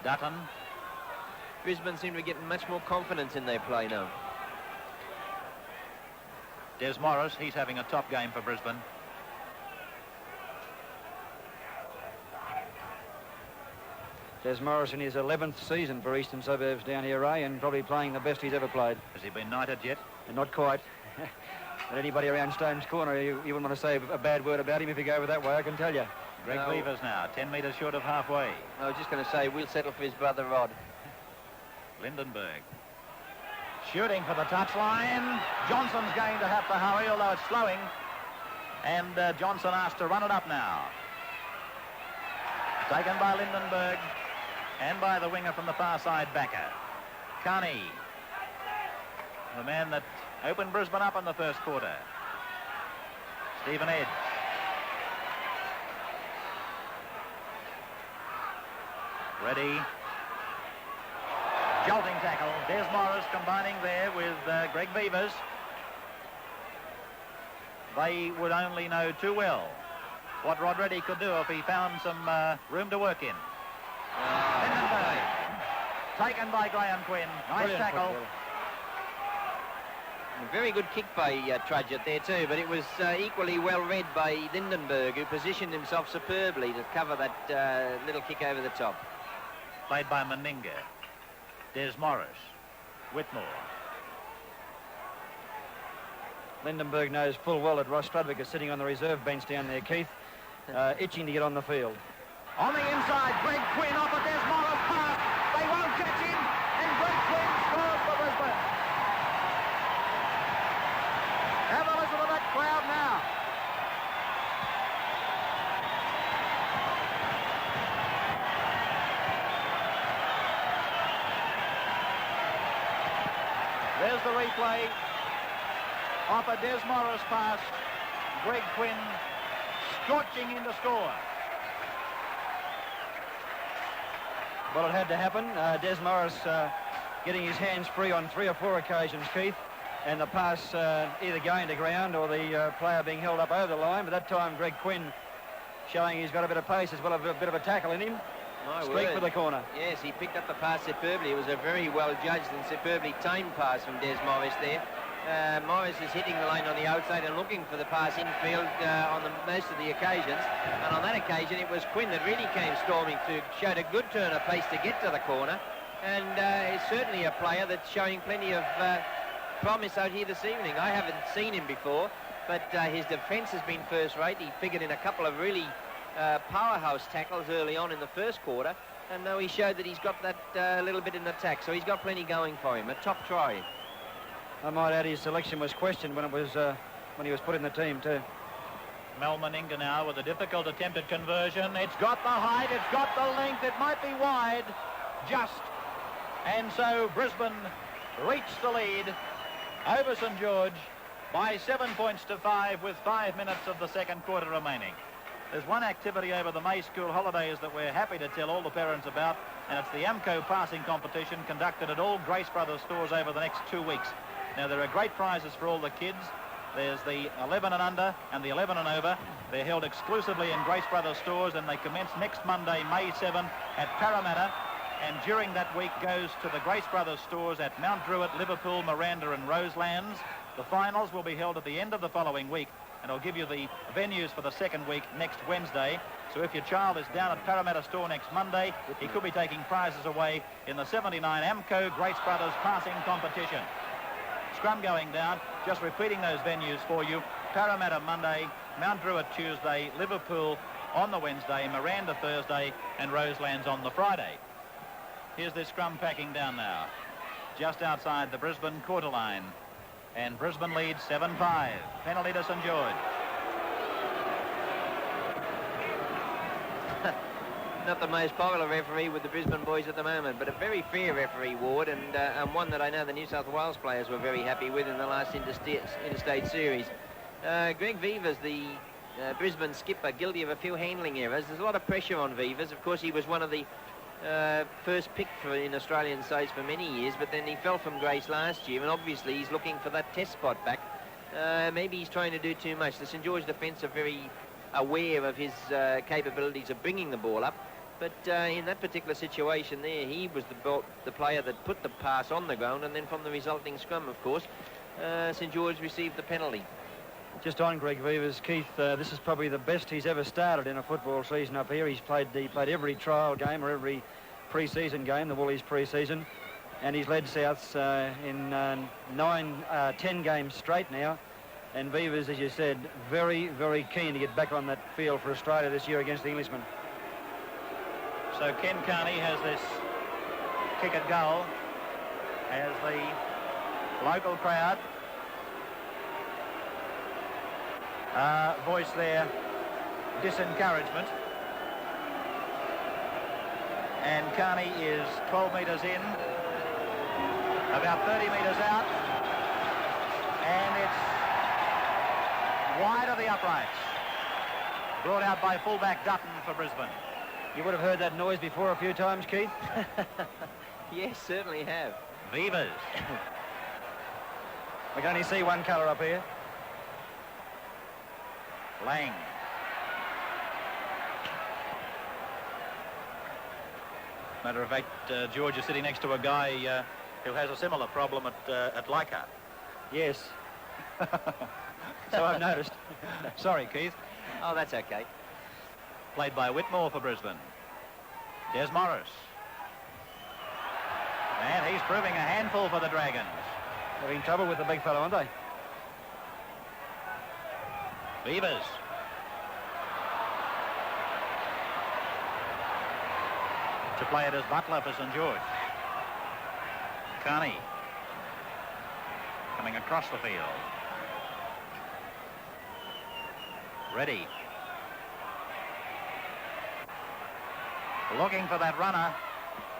A: Dutton.
C: Brisbane seem to be getting much more confidence in their play now.
A: Des Morris, he's having a top game for Brisbane.
B: Des Morris in his 11th season for Eastern Suburbs down here, Ray, and probably playing the best he's ever played.
A: Has he been knighted yet?
B: And not quite. But anybody around Stone's Corner, you wouldn't want to say a bad word about him if you go over that way, I can tell you.
A: Greg Beavers now, 10 metres short of halfway.
C: I was just going to say, we'll settle for his brother Rod.
A: Lindenberg. Shooting for the touchline. Johnson's going to have to hurry, although it's slowing. And Johnson asked to run it up now. Taken by Lindenberg and by the winger from the far side, Backer. Carney, the man that opened Brisbane up in the first quarter. Stephen Edge. Ready. Jolting tackle. Des Morris combining there with Greg Beavers. They would only know too well what Rod Reddy could do if he found some room to work in. Lindenberg. Taken by Graham Quinn. Nice
B: Brilliant
A: tackle.
B: football.
C: Very good kick by Trudgett there too, but it was equally well read by Lindenberg, who positioned himself superbly to cover that little kick over the top.
A: Played by Meninga. Des Morris. Whitmore.
B: Lindenberg knows full well that Ross Strudwick is sitting on the reserve bench down there, Keith, itching to get on the field.
A: On the inside, Greg Quinn off a Des Morris pass. They won't catch him, and Greg Quinn scores for Brisbane. Have a listen to that crowd now. There's the replay. Off a Des Morris pass, Greg Quinn scorching in to score.
B: Well, it had to happen. Des Morris getting his hands free on 3 or 4 occasions, Keith, and the pass either going to ground or the player being held up over the line. But that time, Greg Quinn showing he's got a bit of pace as well as a bit of a tackle in him. Straight for the corner.
C: Yes, he picked up the pass superbly. It was a very well judged and superbly timed pass from Des Morris there. Morris is hitting the line on the outside and looking for the pass infield on most of the occasions. And on that occasion, it was Quinn that really came storming through, showed a good turn of pace to get to the corner. And is certainly a player that's showing plenty of promise out here this evening. I haven't seen him before, but his defence has been first rate. He figured in a couple of really powerhouse tackles early on in the first quarter. And now he showed that he's got that little bit in attack. So he's got plenty going for him. A top try.
B: I might add his selection was questioned when he was put in the team too.
A: Mel Meninga now with a difficult attempted conversion. It's got the height, it's got the length, it might be wide, just. And so Brisbane reached the lead over St George by 7 points to 5 with 5 minutes of the second quarter remaining. There's one activity over the May school holidays that we're happy to tell all the parents about, and it's the Amco passing competition conducted at all Grace Brothers stores over the next 2 weeks. Now, there are great prizes for all the kids. There's the 11 and under and the 11 and over. They're held exclusively in Grace Brothers stores, and they commence next Monday, May 7, at Parramatta. And during that week goes to the Grace Brothers stores at Mount Druitt, Liverpool, Miranda and Roselands. The finals will be held at the end of the following week, and I'll give you the venues for the second week next Wednesday. So if your child is down at Parramatta store next Monday, he could be taking prizes away in the 79 Amco Grace Brothers passing competition. Scrum going down, just repeating those venues for you. Parramatta Monday, Mount Druitt Tuesday, Liverpool on the Wednesday, Miranda Thursday and Roselands on the Friday. Here's this scrum packing down now, just outside the Brisbane quarter line. And Brisbane leads 7-5. Penalty to St George.
C: Not the most popular referee with the Brisbane boys at the moment, but a very fair referee, Ward, and one that I know the New South Wales players were very happy with in the last interstate series. Greg Vivers, the Brisbane skipper, guilty of a few handling errors. There's a lot of pressure on Vivers. Of course, he was one of the first pick in Australian sides for many years, but then he fell from grace last year, and obviously he's looking for that test spot back. Maybe he's trying to do too much. The St George defence are very aware of his capabilities of bringing the ball up. But in that particular situation there, he was the player that put the pass on the ground, and then from the resulting scrum, of course, St George received the penalty.
B: Just on Greg Vivers, Keith, this is probably the best he's ever started in a football season up here. He played every trial game or every pre-season game, the Woolies pre-season, and he's led Souths in 10 games straight now. And Vivers, as you said, very, very keen to get back on that field for Australia this year against the Englishmen.
A: So Ken Carney has this kick at goal as the local crowd voice their disencouragement. And Carney is 12 metres in, about 30 metres out, and it's wide of the uprights. Brought out by fullback Dutton for Brisbane.
B: You would have heard that noise before a few times, Keith.
C: Yes, certainly have.
A: Vivers.
B: We can only see one colour up here.
A: Lang. Matter of fact, George is sitting next to a guy who has a similar problem at Leichhardt.
B: Yes. So I've noticed.
A: Sorry, Keith.
C: Oh, that's okay.
A: Played by Whitmore for Brisbane. Des Morris. And he's proving a handful for the Dragons.
B: Having trouble with the big fellow, aren't they?
A: Beavers. To play it as Butler for St George. Carney. Coming across the field. Ready. Looking for that runner.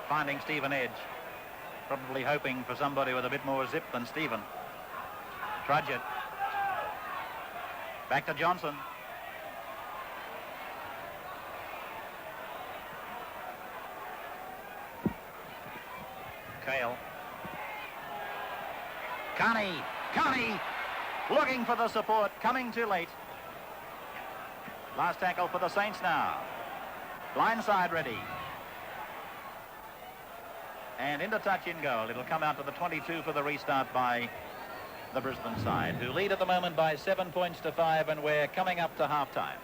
A: Finding Stephen Edge. Probably hoping for somebody with a bit more zip than Stephen. Trudgett. Back to Johnson. Kale. Carney looking for the support, coming too late. Last tackle for the Saints now. Blindside ready. And into touch in goal. It'll come out to the 22 for the restart by the Brisbane side, who lead at the moment by 7 points to 5, and we're coming up to half-time.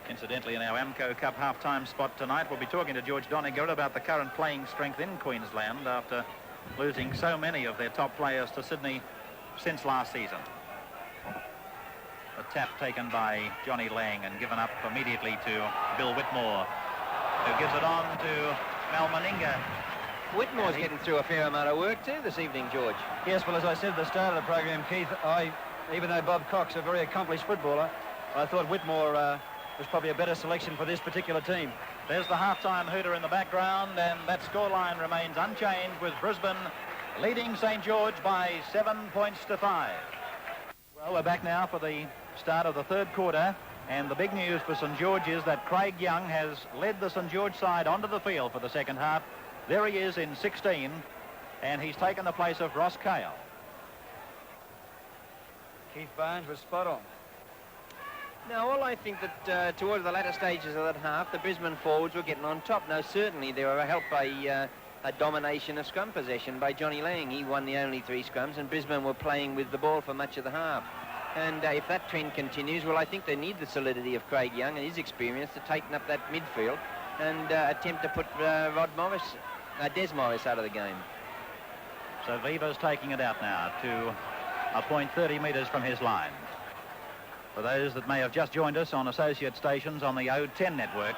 A: Incidentally, in our Amco Cup half-time spot tonight, we'll be talking to George Doniger about the current playing strength in Queensland after losing so many of their top players to Sydney since last season. A tap taken by Johnny Lang and given up immediately to Bill Whitmore, who gives it on to Mal Meninga.
C: Whitmore's getting through a fair amount of work too this evening, George.
B: Yes, well, as I said at the start of the program, Keith, even though Bob Cox, a very accomplished footballer, I thought Whitmore was probably a better selection for this particular team.
A: There's the half-time hooter in the background, and that scoreline remains unchanged, with Brisbane leading St George by 7 points to 5. Well, we're back now for the start of the third quarter, and the big news for St George is that Craig Young has led the St George side onto the field for the second half. There he is in 16, and he's taken the place of Ross Kale.
B: Keith Barnes was spot on.
C: Now, all I think that towards the latter stages of that half, the Brisbane forwards were getting on top. Now, certainly they were helped by a domination of scrum possession by Johnny Lang. He won the only 3 scrums, and Brisbane were playing with the ball for much of the half. And if that trend continues, well, I think they need the solidity of Craig Young and his experience to tighten up that midfield and attempt to put Des Morris out of the game.
A: So Viva's taking it out now to a point 30 metres from his line. For those that may have just joined us on associate stations on the O10 network,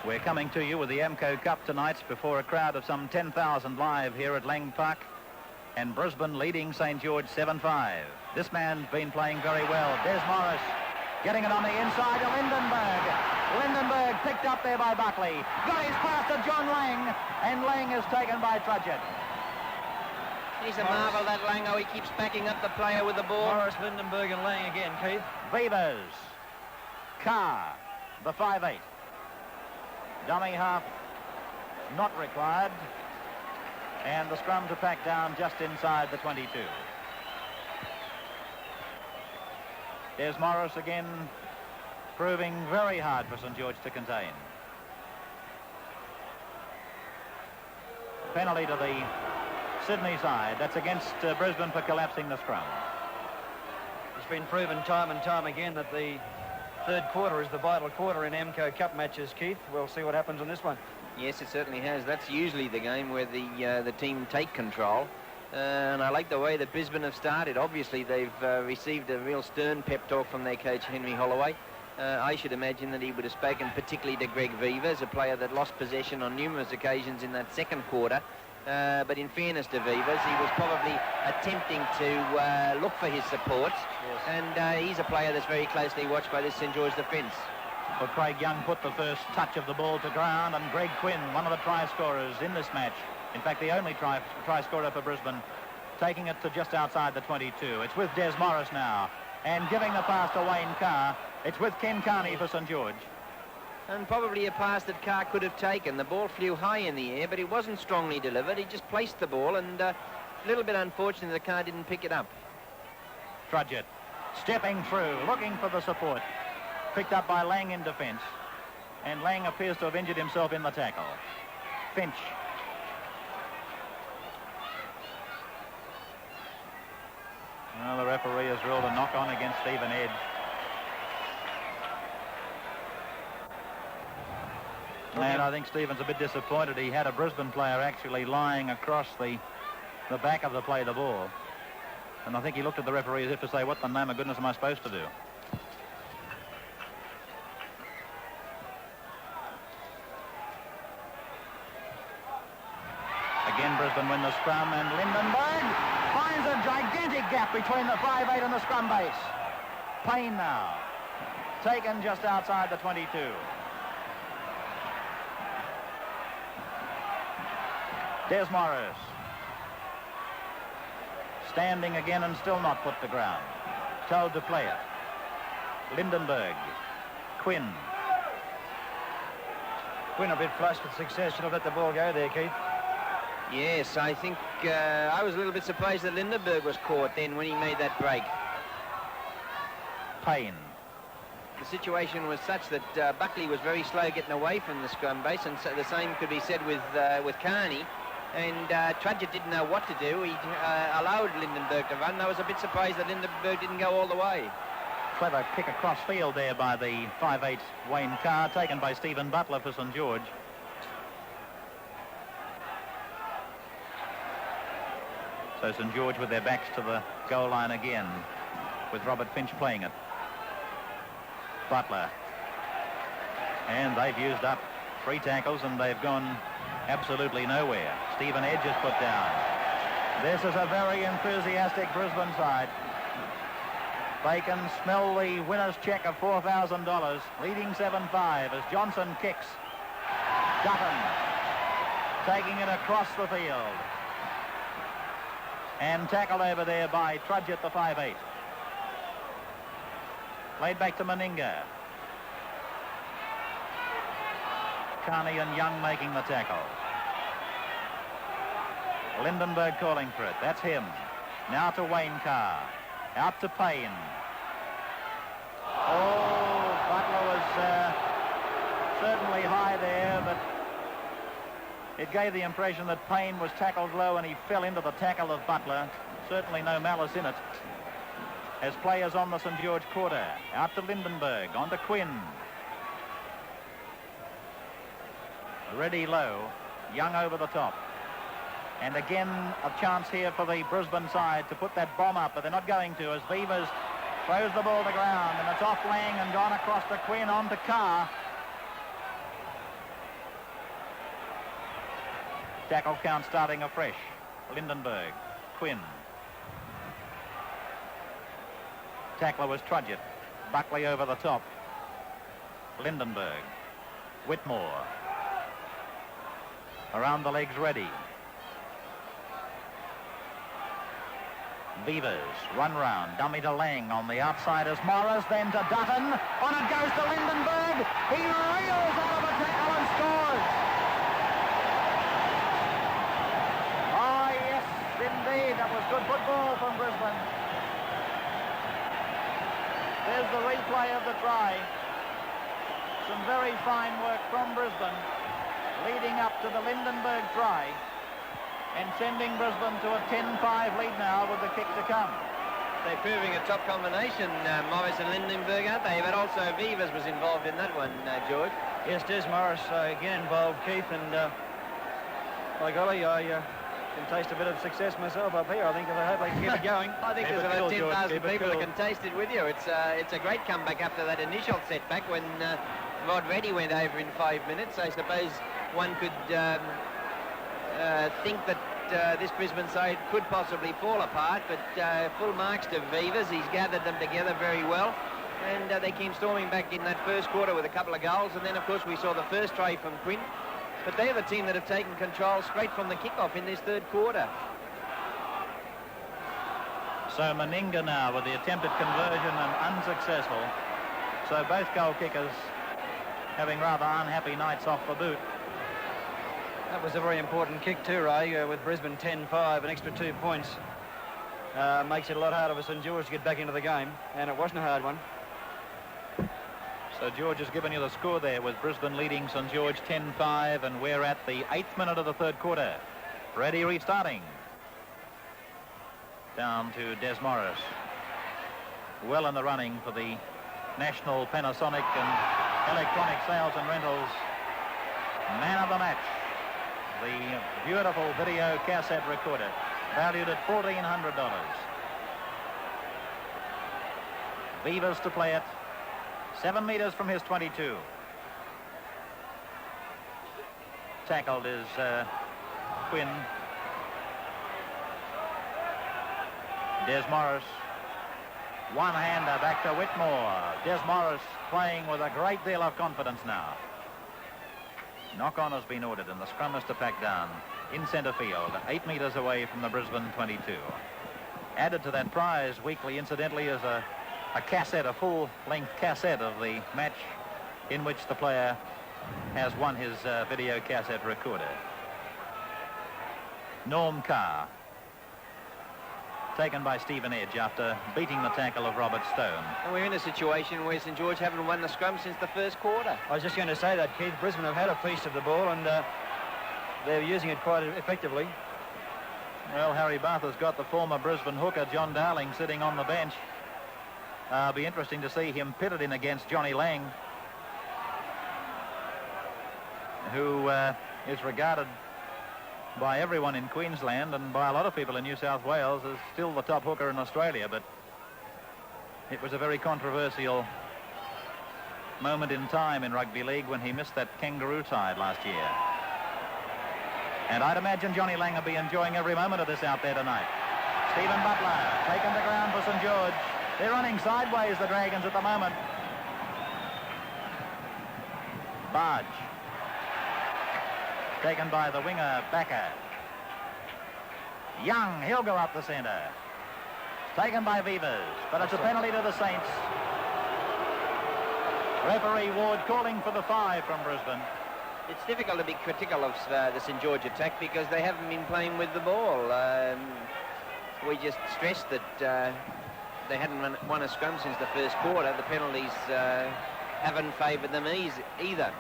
A: we're coming to you with the Amco Cup tonight before a crowd of some 10,000 live here at Lang Park, and Brisbane leading St George 7-5. This man's been playing very well. Des Morris getting it on the inside to Lindenberg. Lindenberg picked up there by Buckley. Got his pass to John Lang, and Lang is taken by Trudgett.
C: He's a marvel, that Lang. Oh, he keeps backing up the player with the ball.
B: Morris, Lindenberg and Lang again, Keith.
A: Beavers. Carr, the 5'8". Dummy half not required. And the scrum to pack down just inside the 22. Des Morris again proving very hard for St George to contain. Penalty to the Sydney side. That's against Brisbane for collapsing the scrum.
B: It's been proven time and time again that the third quarter is the vital quarter in Amco Cup matches, Keith. We'll see what happens on this one.
C: Yes, it certainly has. That's usually the game where the team take control. And I like the way that Brisbane have started. Obviously, they've received a real stern pep talk from their coach, Henry Holloway. I should imagine that he would have spoken particularly to Greg Vivers, a player that lost possession on numerous occasions in that second quarter. But in fairness to Vivers, he was probably attempting to look for his supports. Yes. And he's a player that's very closely watched by this St George defence.
A: Well, Craig Young put the first touch of the ball to ground, and Greg Quinn, one of the try scorers in this match, in fact the only try scorer for Brisbane, taking it to just outside the 22. It's with Des Morris now, and giving the pass to Wayne Carr. It's with Ken Carney for St George.
C: And probably a pass that Carr could have taken. The ball flew high in the air, but it wasn't strongly delivered. He just placed the ball, and a little bit unfortunate that Carr didn't pick it up.
A: Trudgett stepping through, looking for the support. Picked up by Lang in defence. And Lang appears to have injured himself in the tackle. Finch. Well, the referee has ruled a knock-on against Stephen Edge. And I think Stephen's a bit disappointed. He had a Brisbane player actually lying across the back of the play the ball. And I think he looked at the referee as if to say, what the name of goodness am I supposed to do? Again, Brisbane win the scrum, and Lindenberg finds a gigantic gap between the 5'8" and the scrum base. Payne now. Taken just outside the 22. Des Morris. Standing again and still not put to ground. Told to play it. Lindenberg. Quinn.
B: Quinn a bit flushed with success. Should have let the ball go there, Keith.
C: Yes, I think I was a little bit surprised that Lindenberg was caught then when he made that break.
A: Payne.
C: The situation was such that Buckley was very slow getting away from the scrum base, and so the same could be said with Carney. And Trudgett didn't know what to do. He allowed Lindenberg to run. I was a bit surprised that Lindenberg didn't go all the way.
A: Clever kick across field there by the 5'8" Wayne Carr, taken by Stephen Butler for St George. So St George with their backs to the goal line again, with Robert Finch playing it. Butler. And they've used up 3 tackles and they've gone absolutely nowhere. Stephen Edge is put down. This is a very enthusiastic Brisbane side. They can smell the winner's cheque of $4,000, leading 7-5 as Johnson kicks. Dutton taking it across the field. And tackled over there by Trudgett, the 5'8". Laid back to Meninga. Carney and Young making the tackle. Lindenberg calling for it. That's him. Now to Wayne Carr. Out to Payne. Oh, Butler was certainly high there, but it gave the impression that Payne was tackled low and he fell into the tackle of Butler. Certainly no malice in it. As players on the St George quarter. Out to Lindenberg. On to Quinn. Ready low. Young over the top. And again, a chance here for the Brisbane side to put that bomb up, but they're not going to, as Beavers throws the ball to ground, and it's off Lang and gone across to Quinn, on to Carr. Tackle count starting afresh. Lindenberg. Quinn. Tackler was Trudgett. Buckley over the top. Lindenberg. Whitmore. Around the legs ready. Beavers run round. Dummy to Lang on the outside as Morris, then to Dutton. On it goes to Lindenberg. He reels out of a tackle and scores. Oh, yes, indeed. That was good football from Brisbane. There's the replay of the try. Some very fine work from Brisbane, leading up to the Lindenberg try and sending Brisbane to a 10-5 lead now with the kick to come.
C: They're proving a top combination, Morris and Lindenberg, aren't they? But also Vivas was involved in that one, George.
B: Yes, Des Morris again involved, Keith, and by golly, I can taste a bit of success myself up here. I think I hope I can keep it going.
C: I think there's about 10,000 people that can taste it with you. It's a great comeback after that initial setback when Rod Reddy went over in 5 minutes. I suppose one could think that this Brisbane side could possibly fall apart, but full marks to Vivas. He's gathered them together very well, and they came storming back in that first quarter with a couple of goals, and then of course we saw the first try from Quinn. But they're the team that have taken control straight from the kickoff in this third quarter.
A: So Meninga now with the attempted conversion and unsuccessful. So both goal kickers having rather unhappy nights off the boot.
B: That was a very important kick too, Ray, with Brisbane 10-5, an extra 2 points. Makes it a lot harder for St George to get back into the game, and it wasn't a hard one.
A: So George has given you the score there with Brisbane leading St George 10-5, and we're at the 8th minute of the third quarter. Ready, restarting. Down to Des Morris. Well in the running for the National Panasonic and Electronic Sales and Rentals man of the match. The beautiful video cassette recorder, valued at $1,400. Vivas to play it. 7 meters from his 22. Tackled is Quinn. Des Morris. One-hander back to Whitmore. Des Morris playing with a great deal of confidence now. Knock-on has been ordered and the scrum is to pack down in centre field, 8 meters away from the Brisbane 22. Added to that prize weekly, incidentally, is a cassette, a full-length cassette of the match in which the player has won his video cassette recorder. Norm Carr, taken by Stephen Edge after beating the tackle of Robert Stone.
C: And we're in a situation where St George haven't won the scrum since the first quarter.
B: I was just going to say that, Keith. Brisbane have had a feast of the ball, and they're using it quite effectively.
A: Well, Harry Bath has got the former Brisbane hooker, John Darling, sitting on the bench. It'll be interesting to see him pitted in against Johnny Lang, who is regarded by everyone in Queensland and by a lot of people in New South Wales as still the top hooker in Australia, but it was a very controversial moment in time in rugby league when he missed that kangaroo tide last year. And I'd imagine Johnny Lang will be enjoying every moment of this out there tonight. Stephen Butler taken to ground for St George. They're running sideways, the Dragons, at the moment. Barge. Taken by the winger, Backer. Young, he'll go up the centre. Taken by Vivas, but it's a penalty to the Saints. Referee Ward calling for the 5 from Brisbane.
C: It's difficult to be critical of the St George attack because they haven't been playing with the ball. We just stressed that they hadn't won a scrum since the first quarter. The penalties haven't favoured them either.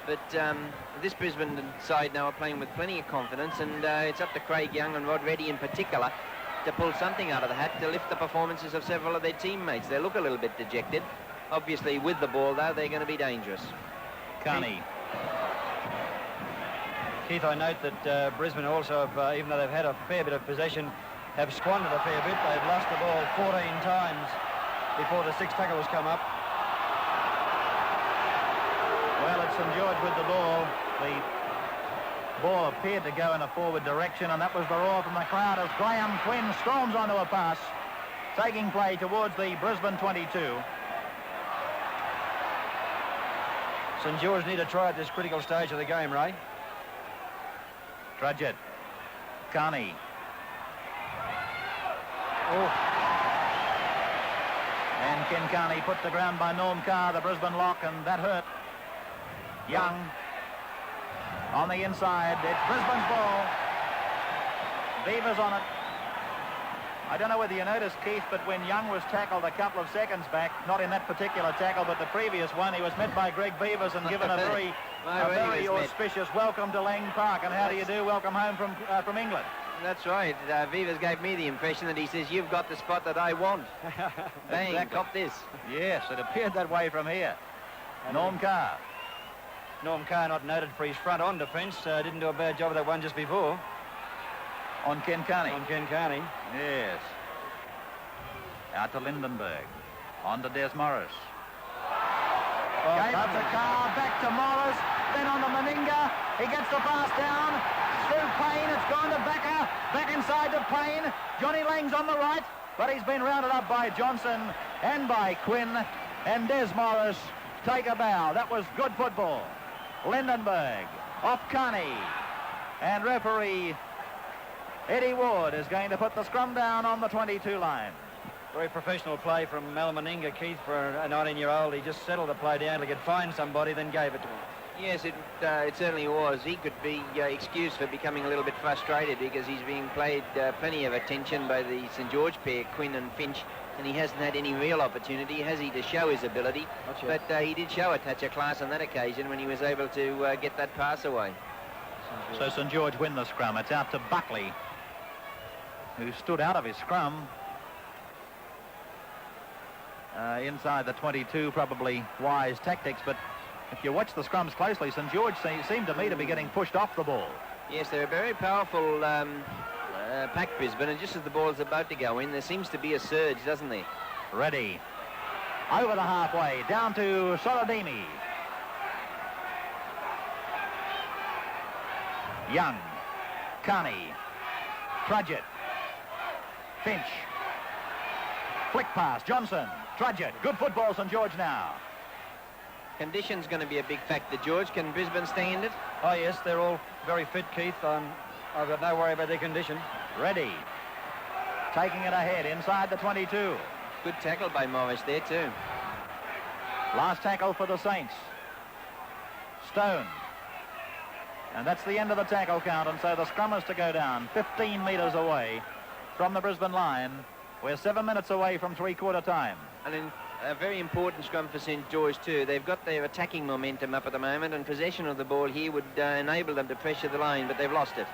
C: But this Brisbane side now are playing with plenty of confidence, and it's up to Craig Young and Rod Reddy in particular to pull something out of the hat to lift the performances of several of their teammates. They look a little bit dejected. Obviously, with the ball, though, they're going to be dangerous.
A: Carney.
B: Keith, I note that Brisbane also have, even though they've had a fair bit of possession, have squandered a fair bit. They've lost the ball 14 times before the 6 tackles come up.
A: Well, it's St George with the ball. The ball appeared to go in a forward direction, and that was the roar from the crowd as Graham Quinn storms onto a pass, taking play towards the Brisbane 22.
B: St George need to try at this critical stage of the game, Ray.
A: Trudgett. Carney.
B: Oh.
A: And Ken Carney put to ground by Norm Carr, the Brisbane lock, and that hurt. Young on the inside. It's Brisbane's ball. Beavers on it. I don't know whether you noticed, Keith, but when Young was tackled a couple of seconds back, not in that particular tackle, but the previous one, he was met by Greg Beavers and given a very auspicious welcome to Lang Park. And how do you do? Welcome home from England.
C: That's right. Beavers gave me the impression that he says, you've got the spot that I want. Bang,
A: Exactly.
C: cop this.
A: Yes, it appeared that way from here. Norm Carr.
B: Norm Carr not noted for his front-on defence. Didn't do a bad job of that one just before.
A: On Ken Carney.
B: On Ken Carney.
A: Yes. Out to Lindenberg. On to Des Morris. Gave up to Carr, back to Morris, then on to Meninga. He gets the pass down. Through Payne, it's gone to Backer. Back inside to Payne. Johnny Lang's on the right, but he's been rounded up by Johnson and by Quinn. And Des Morris take a bow. That was good football. Lindenberg off Carney. And referee Eddie Ward is going to put the scrum down on the 22 line.
B: Very professional play from Mal Meninga, Keith, for a 19-year-old. He just settled the play down to get find somebody, then gave it to him.
C: Yes, it certainly was. He could be excused for becoming a little bit frustrated because he's being played plenty of attention by the St George pair, Quinn and Finch. and he hasn't had any real opportunity, has he, to show his ability? But he did show a touch of class on that occasion when he was able to get that pass away.
A: So St George win the scrum. It's out to Buckley, who stood out of his scrum. Inside the 22, probably wise tactics, but if you watch the scrums closely, St George seem to me to be getting pushed off the ball.
C: Yes, they're a very powerful pack, Brisbane, and just as the ball's about to go in, there seems to be a surge, doesn't there?
A: Ready. Over the halfway, down to Sorodimi. Young. Carney. Trudgett. Finch. Flick pass, Johnson. Trudgett. Good football, St George now.
C: Condition's going to be a big factor, George. Can Brisbane stand it?
B: Oh, yes, they're all very fit, Keith. I've got no worry about their condition.
A: Ready. Taking it ahead inside the 22.
C: Good tackle by Morris there, too.
A: Last tackle for the Saints. Stone. And that's the end of the tackle count, and so the scrum is to go down 15 metres away from the Brisbane line. We're 7 minutes away from three-quarter time.
C: And in a very important scrum for St George too. They've got their attacking momentum up at the moment, and possession of the ball here would enable them to pressure the line, but they've lost it.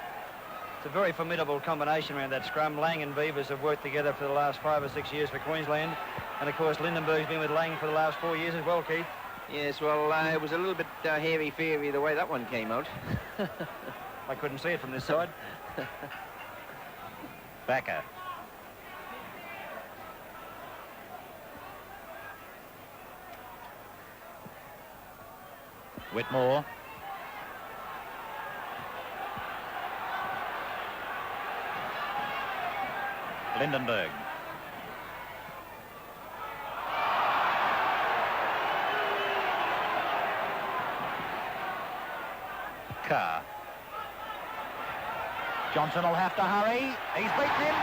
B: It's a very formidable combination around that scrum. Lang and Beavers have worked together for the last 5 or 6 years for Queensland, and of course Lindenberg's been with Lang for the last 4 years as well, Keith.
C: Yes, well, it was a little bit hairy-fairy the way that one came out.
B: I couldn't see it from this side.
A: Backer. Whitmore. Lindenberg. Carr. Johnson will have to hurry. He's beaten him.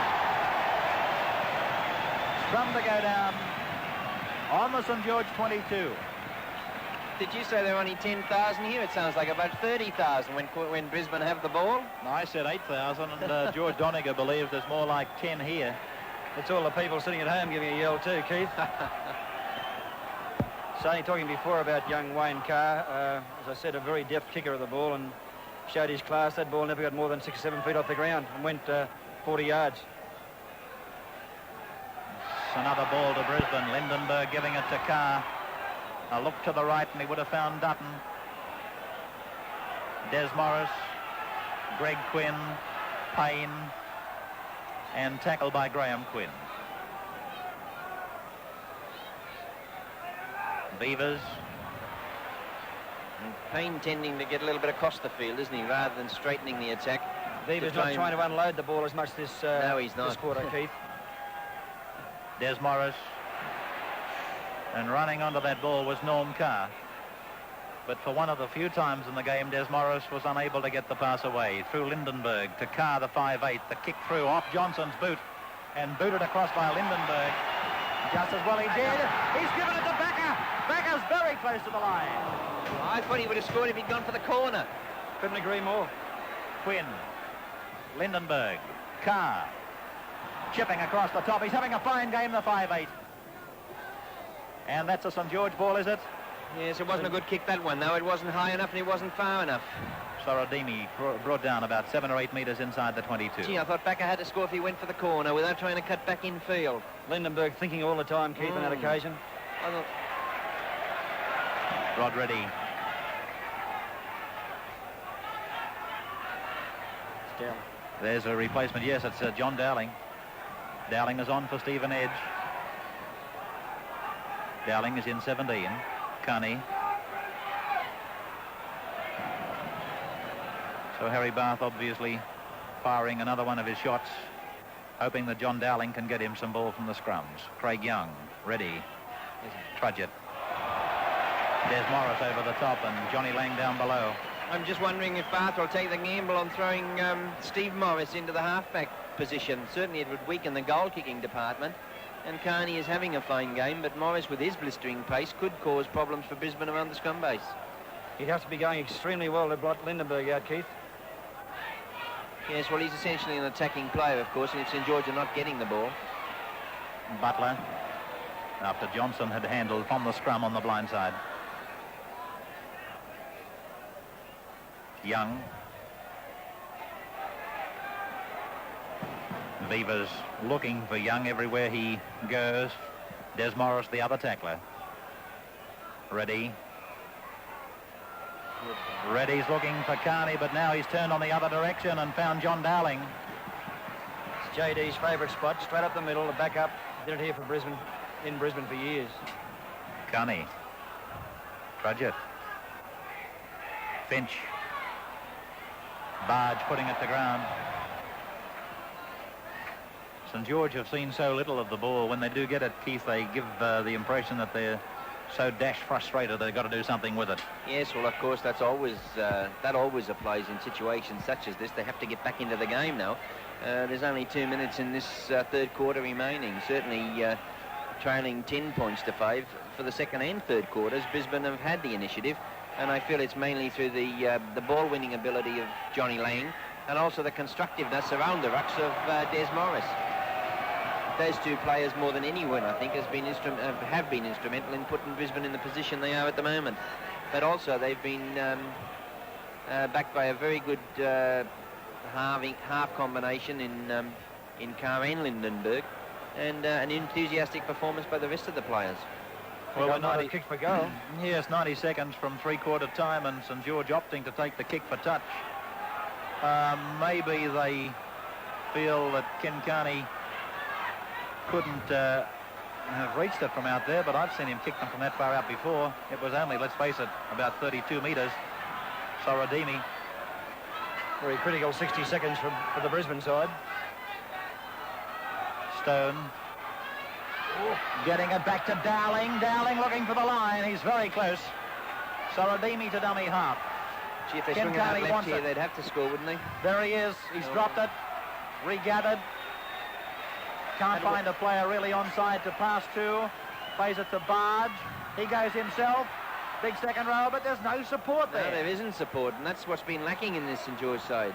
A: Scrum to go down on the St George 22.
C: Did you say there are only 10,000 here? It sounds like about 30,000 when Brisbane have the ball.
A: No, I said 8,000, and George Doniger believes there's more like 10 here.
B: It's all the people sitting at home giving a yell too, Keith. Sonny talking before about young Wayne Carr, as I said, a very deft kicker of the ball and showed his class. That ball never got more than 6 or 7 feet off the ground and went 40 yards.
A: It's another ball to Brisbane. Lindenberg giving it to Carr. A look to the right and he would have found Dutton. Des Morris, Greg Quinn, Payne, and tackle by Graham Quinn. Beavers.
C: And Payne tending to get a little bit across the field, isn't he, rather than straightening the attack.
B: Beavers not trying to unload the ball as much this,
C: no, he's not.
B: this quarter, Keith.
A: Des Morris. And running onto that ball was Norm Carr. But for one of the few times in the game, Des Morris was unable to get the pass away. Through Lindenberg to Carr, the 5'8". The kick through off Johnson's boot and booted across by Lindenberg. Just as well he did. He's given it to Backer. Backer's very close to the line.
C: I thought he would have scored if he'd gone for the corner.
B: Couldn't agree more.
A: Quinn. Lindenberg. Carr. Chipping across the top. He's having a fine game, the 5'8". And that's a St George ball, is it?
C: Yes, it wasn't a good kick, that one, though. It wasn't high enough and it wasn't far enough.
A: Sorodimi brought down about 7 or 8 metres inside the 22.
C: Gee, I thought Backer had to score if he went for the corner without trying to cut back in field.
B: Lindenberg thinking all the time, Keith, on that occasion.
A: Rod Reddy. There's a replacement. Yes, it's John Dowling. Dowling is on for Stephen Edge. Dowling is in 17. Carney. So Harry Bath obviously firing another one of his shots, hoping that John Dowling can get him some ball from the scrums. Craig Young, ready. Trudgett. Des Morris over the top and Johnny Lang down below.
C: I'm just wondering if Bath will take the gamble on throwing Steve Morris into the halfback position. Certainly it would weaken the goal-kicking department. And Carney is having a fine game, but Morris, with his blistering pace, could cause problems for Brisbane around the scrum base.
B: He'd have to be going extremely well to blot Lindenberg out, Keith.
C: Yes, well, he's essentially an attacking player, of course, and if St George are not getting the ball.
A: Butler after Johnson had handled from the scrum on the blind side. Young. Vivas looking for Young everywhere he goes. Des Morris, the other tackler. Reddy's looking for Carney, but now he's turned on the other direction and found John Dowling.
B: It's JD's favourite spot, straight up the middle, the back up. Did it here for Brisbane, in Brisbane for years.
A: Carney. Trudgett. Finch. Barge putting it to ground. St George have seen so little of the ball. When they do get it, Keith, they give the impression that they're so dash frustrated they've got to do something with it.
C: Yes, well, of course, that always applies in situations such as this. They have to get back into the game now. There's only 2 minutes in this third quarter remaining. Certainly trailing 10 points to 5 for the second and third quarters. Brisbane have had the initiative, and I feel it's mainly through the ball-winning ability of Johnny Lang and also the constructiveness around the rucks of Des Morris. Those two players, more than anyone, I think, have been instrumental in putting Brisbane in the position they are at the moment. But also, they've been backed by a very good half combination in Carr and Lindenberg, and an enthusiastic performance by the rest of the players.
B: Well, we're not kick for goal.
A: Yes, 90 seconds from three-quarter time, and St George opting to take the kick for touch. Maybe they feel that Ken Carney couldn't have reached it from out there, but I've seen him kick them from that far out before. It was only, let's face it, about 32 metres. Sorodimi.
B: Very critical 60 seconds for the Brisbane side.
A: Stone. Getting it back to Dowling. Dowling looking for the line. He's very close. Sorodimi to dummy half.
C: Gee, if they swing it out left here, they'd have to score, wouldn't they?
A: There he is. He's dropped it. Regathered. Can't find a player really onside to pass to. Plays it to Barge. He goes himself. Big second row, but there's no support there.
C: No, there isn't support, and that's what's been lacking in this St George side.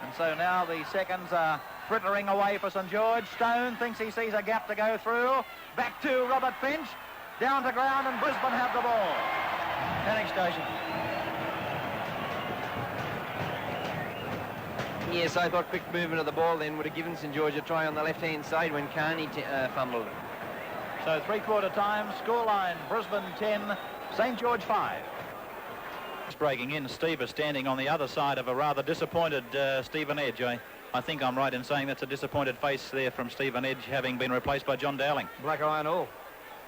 A: And so now the seconds are frittering away for St George. Stone thinks he sees a gap to go through. Back to Robert Finch. Down to ground, and Brisbane have the ball.
B: Panic station.
C: Yes, I thought quick movement of the ball then would have given St George a try on the left-hand side when Carney fumbled.
A: So three-quarter time, scoreline, Brisbane 10, St George 5. Breaking in, Steve is standing on the other side of a rather disappointed Stephen Edge. I think I'm right in saying that's a disappointed face there from Stephen Edge, having been replaced by John Dowling.
B: Black eye and all.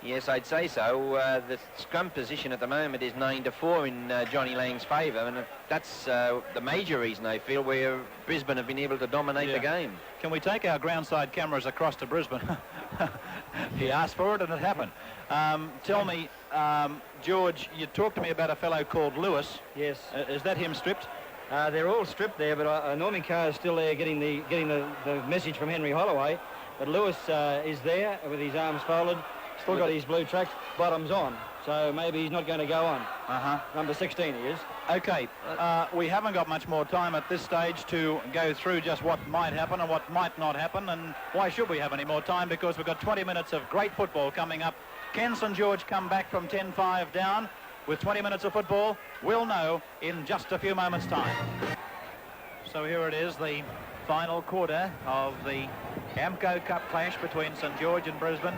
C: Yes, I'd say so. The scrum position at the moment is 9-4 in Johnny Lang's favour, and that's the major reason, I feel, where Brisbane have been able to dominate the game.
A: Can we take our groundside cameras across to Brisbane? He asked for it and it happened. Tell me, George, you talked to me about a fellow called Lewis.
B: Yes.
A: Is that him stripped?
B: They're all stripped there, but Norman Carr is still there getting the message from Henry Holloway. But Lewis is there with his arms folded. Still got his blue tracks, bottoms on, so maybe he's not going to go on. Number 16 he is.
A: Okay, we haven't got much more time at this stage to go through just what might happen and what might not happen, and why should we have any more time? Because we've got 20 minutes of great football coming up. Can St George come back from 10-5 down with 20 minutes of football? We'll know in just a few moments' time. So here it is, the final quarter of the Amco Cup clash between St George and Brisbane.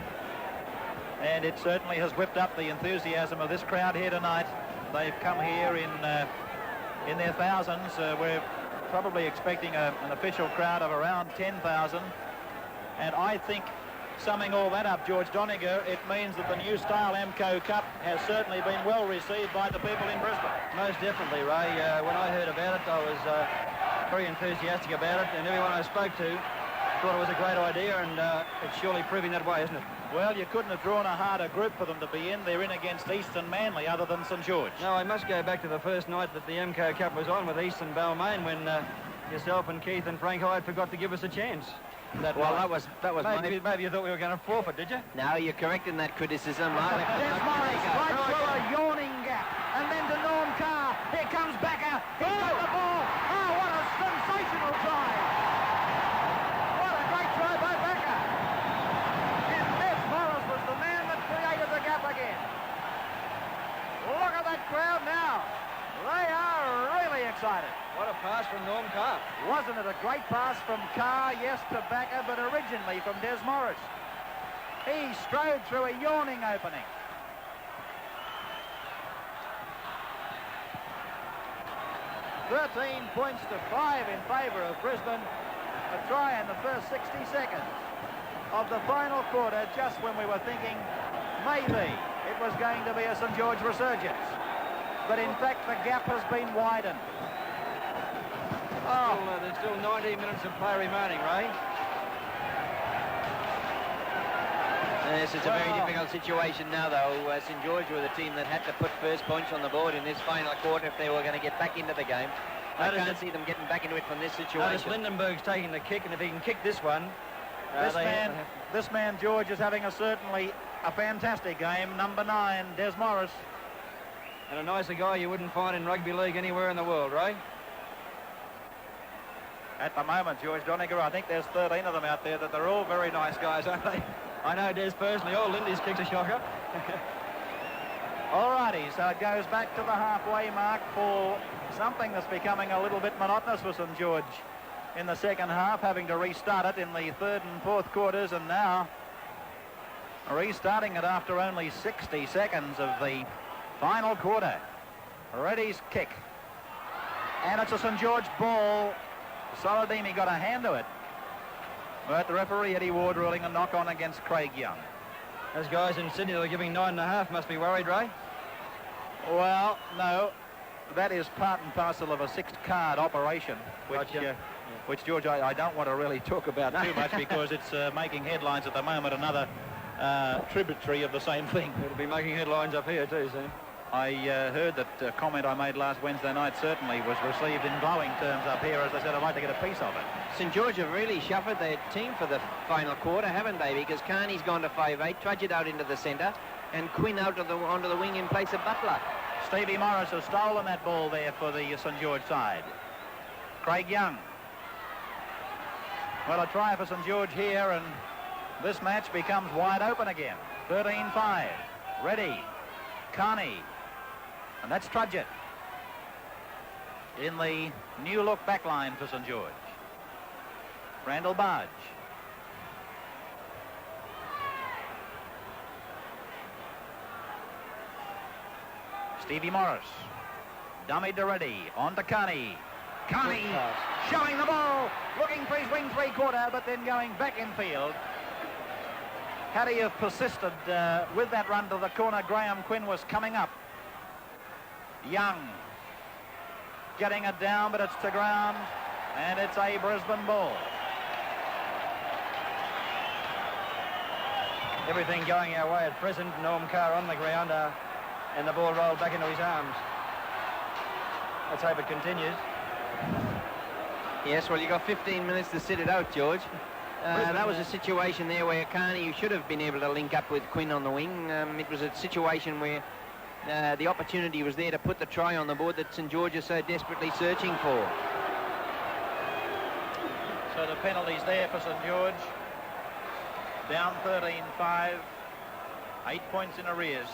A: And it certainly has whipped up the enthusiasm of this crowd here tonight. They've come here in their thousands. We're probably expecting an official crowd of around 10,000. And I think, summing all that up, George Doniger, it means that the new style Amco Cup has certainly been well received by the people in Brisbane.
B: Most definitely, Ray. When I heard about it, I was very enthusiastic about it, and everyone I spoke to thought it was a great idea, and it's surely proving that way, isn't it?
A: Well, you couldn't have drawn a harder group for them to be in. They're in against Eastern Manly, other than St George.
B: No, I must go back to the first night that the Amco Cup was on with Eastern Balmain, when yourself and Keith and Frank Hyde forgot to give us a chance.
C: That was
B: maybe you thought we were going to forfeit, did you?
C: No, you're correct in that criticism.
A: There's Morris right through a yawning gap, and then to Norm Carr. Here comes Backer. He's got the ball. Oh, what a sensational try! What a great try by Backer! excited.
B: What a pass from Norm Carr.
A: Wasn't it a great pass from Carr? Yes, to Backer, but originally from Des Morris. He strode through a yawning opening. "13 points to 5 in favour of Brisbane." A try in the first 60 seconds of the final quarter, just when we were thinking maybe it was going to be a St George resurgence. But in fact, the gap has been widened.
B: There's still 19 minutes of play remaining, Ray.
C: Yes, it's a very difficult situation now, though. St George were the team that had to put first points on the board in this final quarter if they were going to get back into the game. I can't see them getting back into it from this situation.
B: Lindenberg's taking the kick, and if he can kick this one...
A: This man, George, is having certainly a fantastic game. Number 9, Des Morris.
B: And a nicer guy you wouldn't find in rugby league anywhere in the world, Ray.
A: At the moment, George Doniger, I think there's 13 of them out there, that they're all very nice guys, aren't they?
B: I know Des personally. Oh, Lindy's kick's a shocker.
A: Alrighty, so it goes back to the halfway mark for something that's becoming a little bit monotonous for St George in the second half, having to restart it in the third and fourth quarters, and now restarting it after only 60 seconds of the final quarter. Reddy's kick, and it's a St George ball. Soladini got a hand to it, but the referee Eddie Ward ruling a knock-on against Craig Young.
B: Those guys in Sydney that are giving 9.5 must be worried, Ray.
A: Well, no, that is part and parcel of a 6-card operation, which George, I don't want to really talk about too much because it's making headlines at the moment. Another tributary of the same thing.
B: It'll be making headlines up here too soon.
A: I heard that comment I made last Wednesday night certainly was received in glowing terms up here. As I said, I'd like to get a piece of it.
C: St George have really shuffled their team for the final quarter, haven't they? Because Carney's gone to 5'8", Trudgett out into the centre, and Quinn out onto the wing in place of Butler.
A: Stevie Morris has stolen that ball there for the St George side. Craig Young. Well, a try for St George here, and this match becomes wide open again. 13-5. Reddy. Carney. And that's Trudgett in the new look back line for St George. Randall Barge. Stevie Morris. Dummy to Reddy. On to Carney. Carney showing the ball. Looking for his wing three-quarter, but then going back in field. Had he have persisted with that run to the corner, Graham Quinn was coming up. Young getting it down, but it's to ground, and it's a Brisbane ball.
B: Everything going our way at present. Norm Carr on the ground, and the ball rolled back into his arms. Let's hope it continues.
C: Yes, well, you got 15 minutes to sit it out, George. That was a situation there where Carney should have been able to link up with Quinn on the wing. It was a situation where the opportunity was there to put the try on the board that St George is so desperately searching for.
A: So the penalty's there for St George. Down 13-5. 8 points in arrears.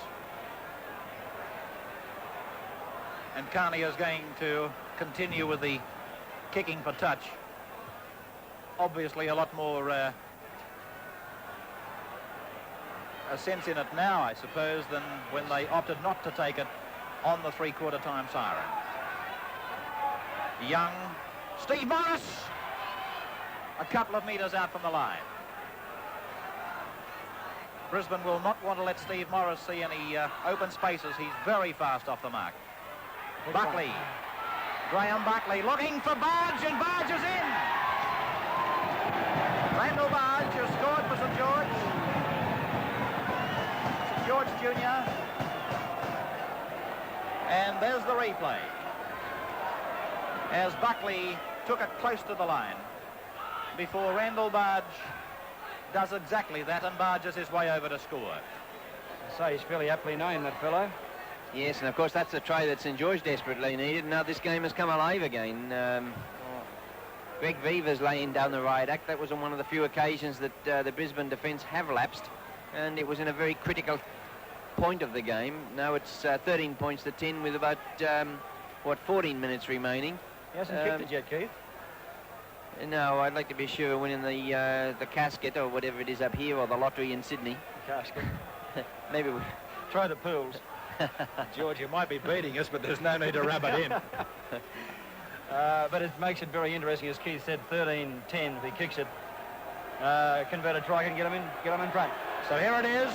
A: And Carney is going to continue with the kicking for touch. Obviously a lot more a sense in it now, I suppose, than when they opted not to take it on the three-quarter time siren. Young, Steve Morris, a couple of metres out from the line. Brisbane will not want to let Steve Morris see any open spaces. He's very fast off the mark. Buckley, Graham Buckley looking for Barge, and Barge is in. Randall Barge has scored for St George. St George Junior. And there's the replay. As Buckley took it close to the line before Randall Barge does exactly that and barges his way over to score.
B: So he's fairly aptly named, that fellow.
C: Yes, and of course that's the try that St George desperately needed. Now this game has come alive again. Greg Viva's laying down the riot act. That was on one of the few occasions that the Brisbane defence have lapsed, and it was in a very critical point of the game. Now it's 13 points to 10 with about 14 minutes remaining.
B: He hasn't kicked it yet, Keith.
C: No, I'd like to be sure of winning the casket or whatever it is up here, or the lottery in Sydney.
B: Casket.
C: Maybe we...
B: Throw the pools.
A: George, you might be beating us, but there's no need to rub it in.
B: But it makes it very interesting, as Keith said, 13-10 if he kicks it. Convert a try and get him in front.
A: So here it is.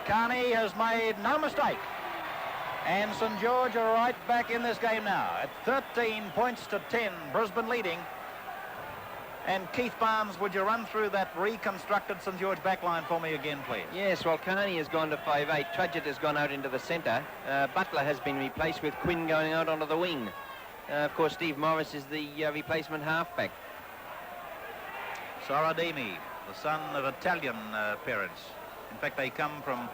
A: Carney has made no mistake. And St George are right back in this game now. At 13 points to 10, Brisbane leading. And Keith Barnes, would you run through that reconstructed St George backline for me again, please?
C: Yes, well, Carney has gone to 5'8". Trudgett has gone out into the centre. Butler has been replaced with Quinn going out onto the wing. Of course, Steve Morris is the replacement halfback.
A: Saradimi, the son of Italian parents. In fact, they come from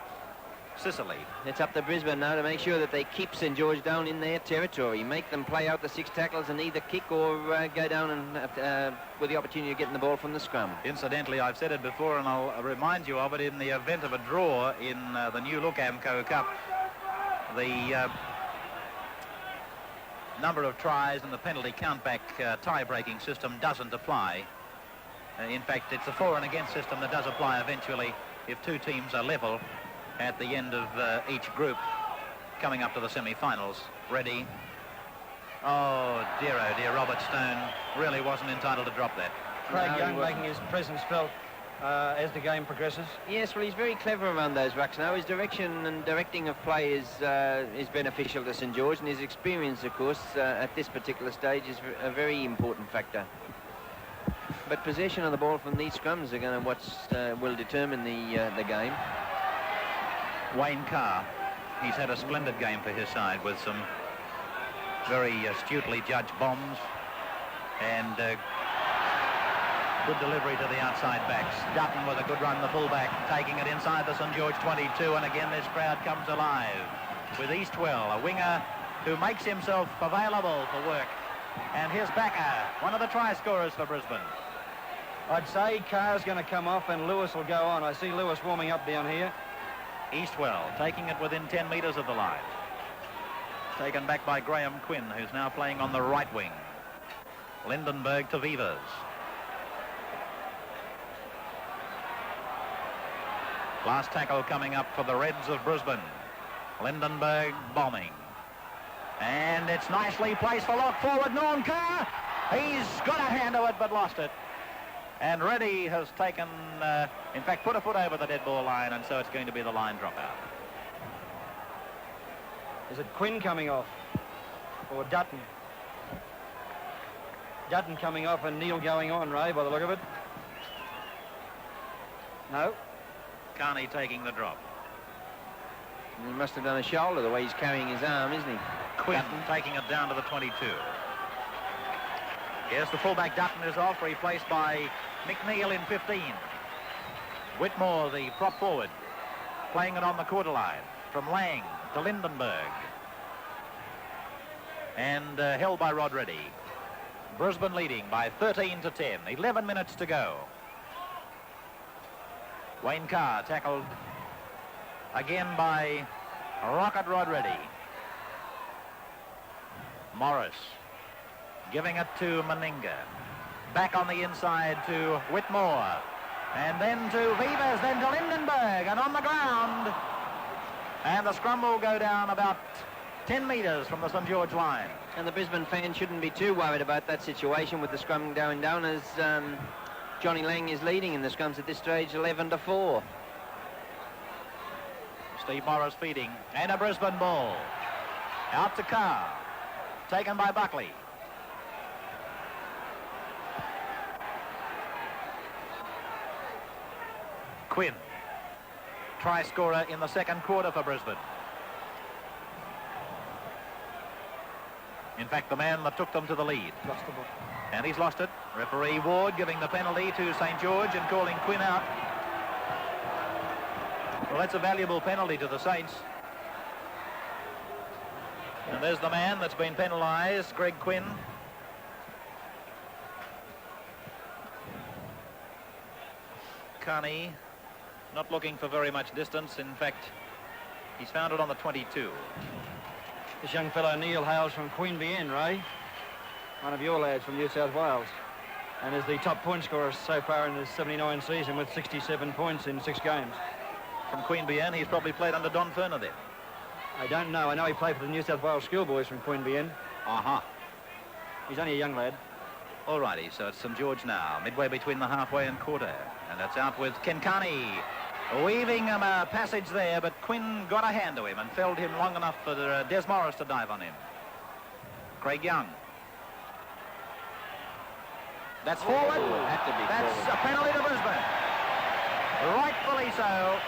A: Sicily.
C: It's up to Brisbane now to make sure that they keep St George down in their territory. Make them play out the 6 tackles and either kick or go down and with the opportunity of getting the ball from the scrum.
A: Incidentally, I've said it before and I'll remind you of it, in the event of a draw in the new look Amco Cup, the number of tries and the penalty countback tie-breaking system doesn't apply. In fact, it's a for and against system that does apply eventually if two teams are level at the end of each group coming up to the semi-finals. Ready? Oh dear, Robert Stone really wasn't entitled to drop that.
B: Craig Young making his presence felt as the game progresses.
C: Yes, well, he's very clever around those rucks now. His direction and directing of play is beneficial to St George, and his experience, of course, at this particular stage is a very important factor. But possession of the ball from these scrums are going to will determine the game.
A: Wayne Carr, he's had a splendid game for his side with some very astutely judged bombs and good delivery to the outside backs. Dutton with a good run, the fullback, taking it inside the St George 22, and again this crowd comes alive with Eastwell, a winger who makes himself available for work. And here's Backer, one of the try scorers for Brisbane.
B: I'd say Carr's going to come off and Lewis will go on. I see Lewis warming up down here.
A: Eastwell taking it within 10 metres of the line. Taken back by Graham Quinn, who's now playing on the right wing. Lindenberg to Vivas. Last tackle coming up for the Reds of Brisbane. Lindenberg bombing. And it's nicely placed for lock forward. Norm Carr. He's got a hand to it but lost it. And Reddy has taken, in fact, put a foot over the dead ball line, and so it's going to be the line dropout.
B: Is it Quinn coming off? Or Dutton? Dutton coming off and Neil going on, Ray, by the look of it. No.
A: Carney taking the drop.
C: He must have done a shoulder the way he's carrying his arm, isn't he?
A: Quinn taking it down to the 22. Yes, the fullback Dutton is off, replaced by McNeil in 15. Whitmore, the prop forward, playing it on the quarter line from Lang to Lindenberg. And held by Rod Reddy. Brisbane leading by 13 to 10. 11 minutes to go. Wayne Carr tackled again by Rocket Rod Reddy. Morris giving it to Meninga. Back on the inside to Whitmore. And then to Vivas, then to Lindenberg. And on the ground. And the scrum will go down about 10 metres from the St George line.
C: And the Brisbane fans shouldn't be too worried about that situation with the scrum going down, as Johnny Lang is leading in the scrums at this stage 11-4.
A: Steve Morris feeding. And a Brisbane ball. Out to Carr. Taken by Buckley. Quinn, try scorer in the second quarter for Brisbane. In fact, the man that took them to the lead.
B: Lost the ball.
A: And he's lost it. Referee Ward giving the penalty to St George and calling Quinn out. Well, that's a valuable penalty to the Saints. And there's the man that's been penalised, Greg Quinn. Carney not looking for very much distance. In fact, he's found it on the 22.
B: This young fellow, Neil, hails from Queanbeyan, Ray. One of your lads from New South Wales. And is the top point scorer so far in the 79 season with 67 points in 6 games.
A: From Queanbeyan, he's probably played under Don Ferner then.
B: I don't know. I know he played for the New South Wales schoolboys from Queanbeyan.
A: Aha.
B: He's only a young lad.
A: Alrighty, so it's St George now, midway between the halfway and quarter. And that's out with Kenkani. Weaving him a passage there, but Quinn got a hand to him and felled him long enough for Des Morris to dive on him. Craig Young. That's forward.
C: Had to be
A: That's
C: forward.
A: a penalty to Brisbane. Rightfully so.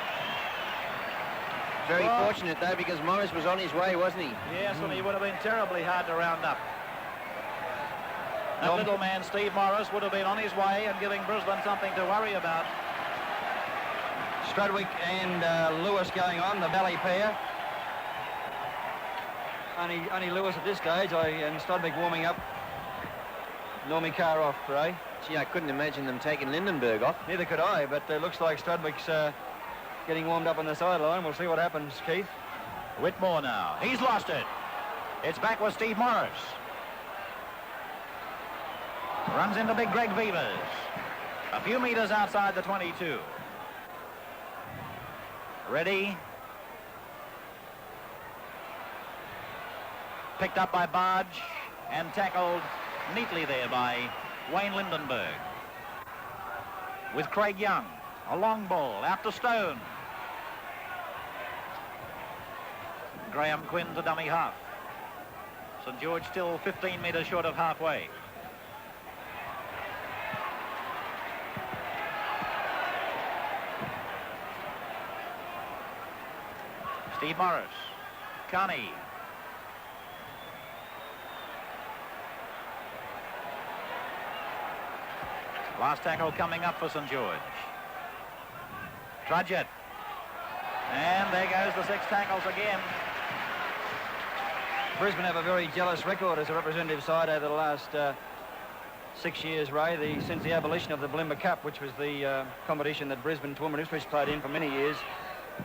C: Very fortunate, though, because Morris was on his way, wasn't he?
A: Yes, and he would have been terribly hard to round up. That little man, Steve Morris, would have been on his way and giving Brisbane something to worry about.
B: Strudwick and Lewis going on, the Valley pair. Only Lewis at this stage, and Strudwick warming up. Normie Carr off, Ray.
C: Gee, I couldn't imagine them taking Lindenberg off.
B: Neither could I, but it looks like Strudwick's getting warmed up on the sideline. We'll see what happens, Keith.
A: Whitmore now. He's lost it. It's back with Steve Morris. Runs into big Greg Beavers. A few meters outside the 22. Ready. Picked up by Barge and tackled neatly there by Wayne Lindenberg. With Craig Young. A long ball out to Stone. Graham Quinn to dummy half. St George still 15 metres short of halfway. Steve Morris. Carney. Last tackle coming up for St George. Trudgett. And there goes the 6 tackles again.
B: Brisbane have a very jealous record as a representative side over the last 6 years, Ray, since the abolition of the Blimber Cup, which was the competition that Brisbane Toowoomba Ipswich played in for many years.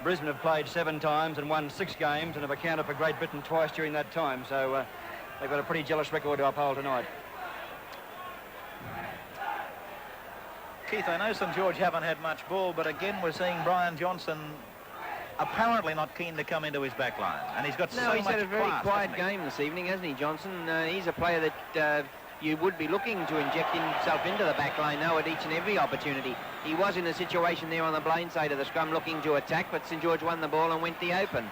B: Brisbane have played 7 times and won 6 games and have accounted for Great Britain twice during that time, so they've got a pretty jealous record to uphold tonight.
A: Keith, I know St George haven't had much ball, but again we're seeing Brian Johnson apparently not keen to come into his back line, and he's got so much
C: he's had a very
A: class,
C: quiet
A: hasn't he?
C: game this evening, hasn't he, Johnson? He's a player that you would be looking to inject himself into the back line now at each and every opportunity. He was in a situation there on the blind side of the scrum looking to attack, but St George won the ball and went the open.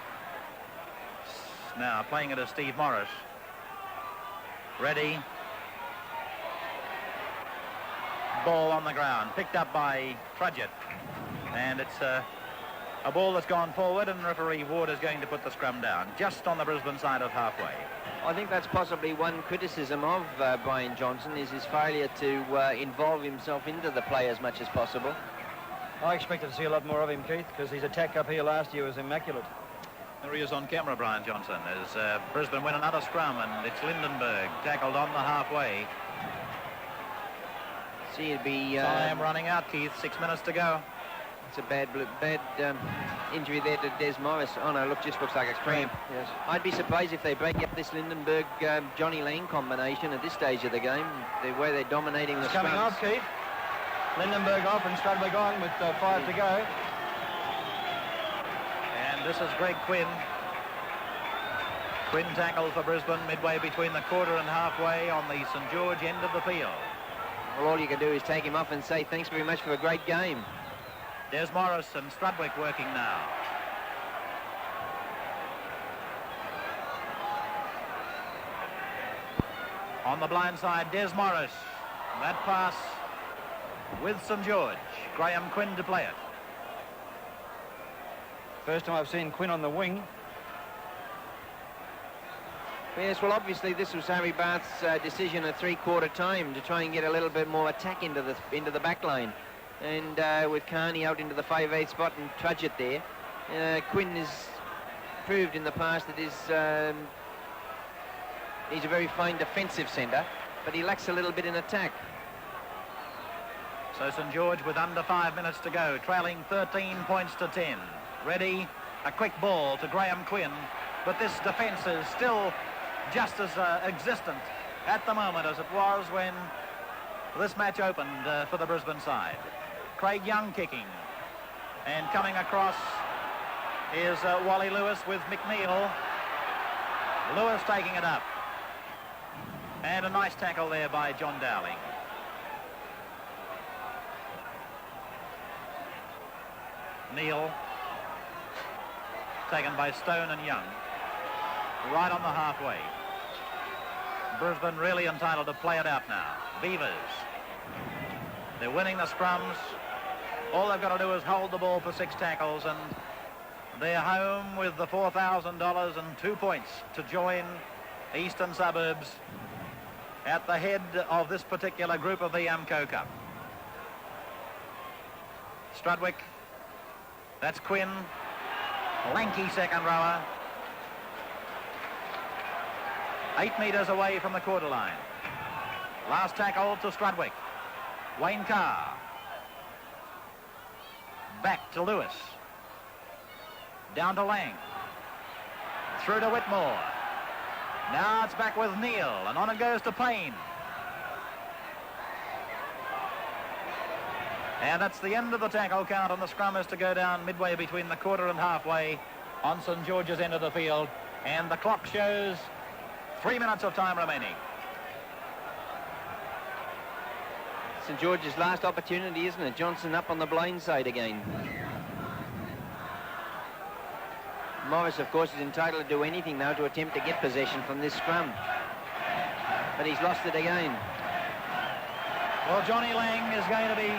A: Now playing it as Steve Morris. Ready. Ball on the ground, picked up by Trudgett. And it's a ball that's gone forward, and referee Ward is going to put the scrum down, just on the Brisbane side of halfway.
C: I think that's possibly one criticism of Brian Johnson, is his failure to involve himself into the play as much as possible.
B: I expected to see a lot more of him, Keith, because his attack up here last year was immaculate.
A: There he is on camera, Brian Johnson, as Brisbane win another scrum, and it's Lindenberg tackled on the halfway.
C: See, it'd be...
A: Time running out, Keith. 6 minutes to go.
C: It's a bad injury there to Des Morris. Oh, no, just looks like a cramp.
B: Yes.
C: I'd be surprised if they break up this Lindenberg-Johnny Lane combination at this stage of the game, the way they're dominating the
B: It's coming
C: scrums.
B: off, Keith. Lindenberg off and Strudwick on with 5 to go.
A: And this is Greg Quinn. Quinn tackled for Brisbane midway between the quarter and halfway on the St George end of the field.
C: Well, all you can do is take him off and say thanks very much for a great game.
A: Des Morris and Strudwick working now. On the blind side, Des Morris. That pass with St George. Graham Quinn to play it.
B: First time I've seen Quinn on the wing.
C: Yes, well, obviously this was Harry Barth's decision at 3/4 time to try and get a little bit more attack into the back line. And with Carney out into the 5/8 spot and Trudgett there, Quinn has proved in the past that he's a very fine defensive centre, but he lacks a little bit in attack.
A: So St George with under 5 minutes to go, trailing 13 points to 10. Ready, a quick ball to Graham Quinn. but this defence is still just as existent at the moment as it was when this match opened for the Brisbane side. Craig Young kicking, and coming across is Wally Lewis with McNeil. Lewis taking it up, and a nice tackle there by John Dowling. Neil taken by Stone and Young, right on the halfway. Brisbane really entitled to play it out now. Beavers, they're winning the scrums. All they've got to do is hold the ball for 6 tackles, and they're home with the $4,000 and 2 points to join Eastern Suburbs at the head of this particular group of the Amco Cup. Strudwick, that's Quinn, lanky second rower, 8 metres away from the quarter line. Last tackle to Strudwick. Wayne Carr. Back to Lewis. Down to Lang. Through to Whitmore. Now it's back with Neil, and on it goes to Payne. And that's the end of the tackle count, and the scrum is to go down midway between the quarter and halfway on St George's end of the field. And the clock shows 3 minutes of time remaining.
C: St George's last opportunity, isn't it? Johnson up on the blind side again. Morris, of course, is entitled to do anything now to attempt to get possession from this scrum. But he's lost it again.
A: Well, Johnny Lang is going to be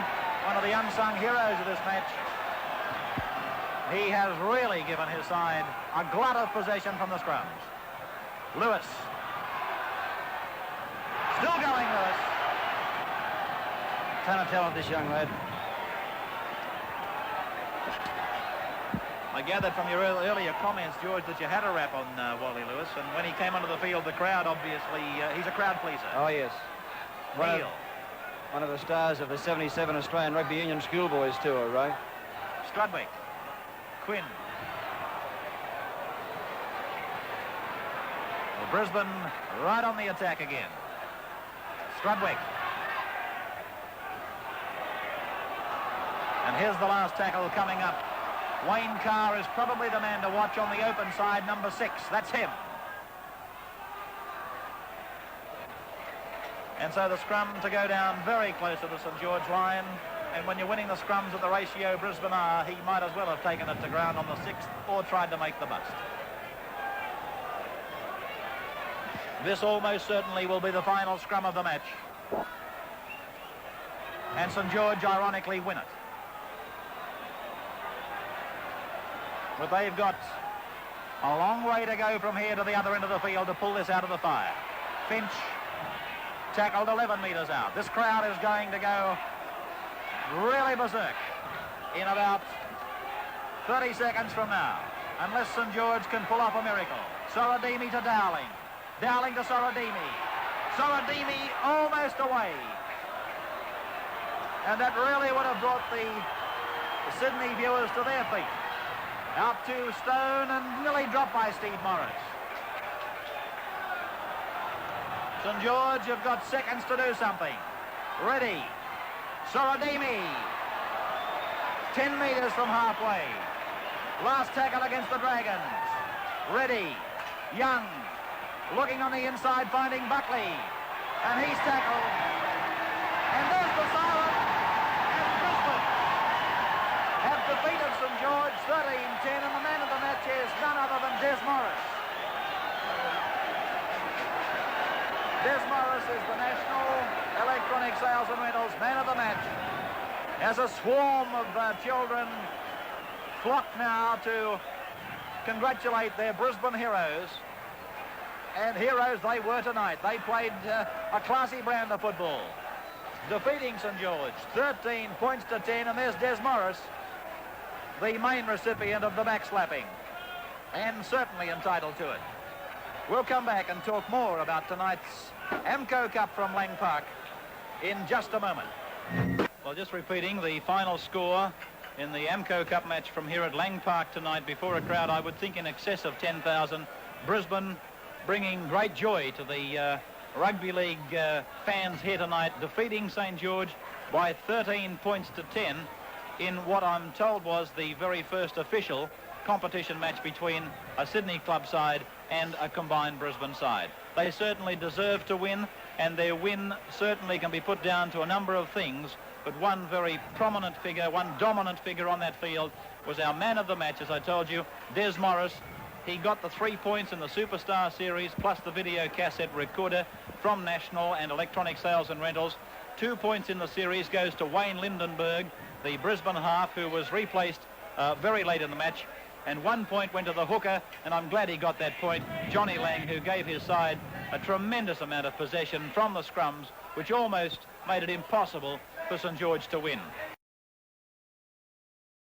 A: one of the unsung heroes of this match. He has really given his side a glut of possession from the scrums. Lewis. Still going, Lewis.
B: Cannot tell of this young lad.
A: I gathered from your earlier comments, George, that you had a rap on Wally Lewis, and when he came onto the field, the crowd, obviously, he's a crowd pleaser.
B: Oh, yes.
A: Neil.
B: One of the stars of the 77 Australian Rugby Union Schoolboys Tour, right?
A: Strudwick. Quinn. Well, Brisbane right on the attack again. Strudwick. And here's the last tackle coming up. Wayne Carr is probably the man to watch on the open side, number 6. That's him. And so the scrum to go down very close to the St George line. And when you're winning the scrums at the ratio Brisbane are, he might as well have taken it to ground on the 6th or tried to make the bust. This almost certainly will be the final scrum of the match. And St George ironically win it. But they've got a long way to go from here to the other end of the field to pull this out of the fire. Finch tackled 11 metres out. This crowd is going to go really berserk in about 30 seconds from now, unless St George can pull off a miracle. Sorodimi to Dowling. Dowling to Sorodimi. Sorodimi almost away. And that really would have brought the Sydney viewers to their feet. Out to Stone and nearly dropped by Steve Morris. St George have got seconds to do something. Ready. Sorodimi. 10 metres from halfway. Last tackle against the Dragons. Ready. Young. Looking on the inside, finding Buckley. And he's tackled. And there's the siren. And Brisbane have defeated St George 13-10, and the man of the match is none other than Des Morris. Des Morris is the National Electronic Sales and Rentals man of the match. As a swarm of children flock now to congratulate their Brisbane heroes. And heroes they were tonight. They played a classy brand of football, defeating St George 13 points to 10, and there's Des Morris, the main recipient of the backslapping, and certainly entitled to it. We'll come back and talk more about tonight's Amco Cup from Lang Park in just a moment. Well, just repeating the final score in the Amco Cup match from here at Lang Park tonight before a crowd, I would think, in excess of 10,000. Brisbane bringing great joy to the rugby league fans here tonight, defeating St George by 13 points to 10 in what I'm told was the very first official competition match between a Sydney club side and a combined Brisbane side. They certainly deserve to win, and their win certainly can be put down to a number of things, but one very prominent figure, one dominant figure on that field was our man of the match, as I told you, Des Morris. He got the 3 points in the Superstar Series, plus the video cassette recorder from National and Electronic Sales and Rentals. 2 points in the series goes to Wayne Lindenberg, the Brisbane half, who was replaced very late in the match. And 1 point went to the hooker, and I'm glad he got that point, Johnny Lang, who gave his side a tremendous amount of possession from the scrums, which almost made it impossible for St George to win.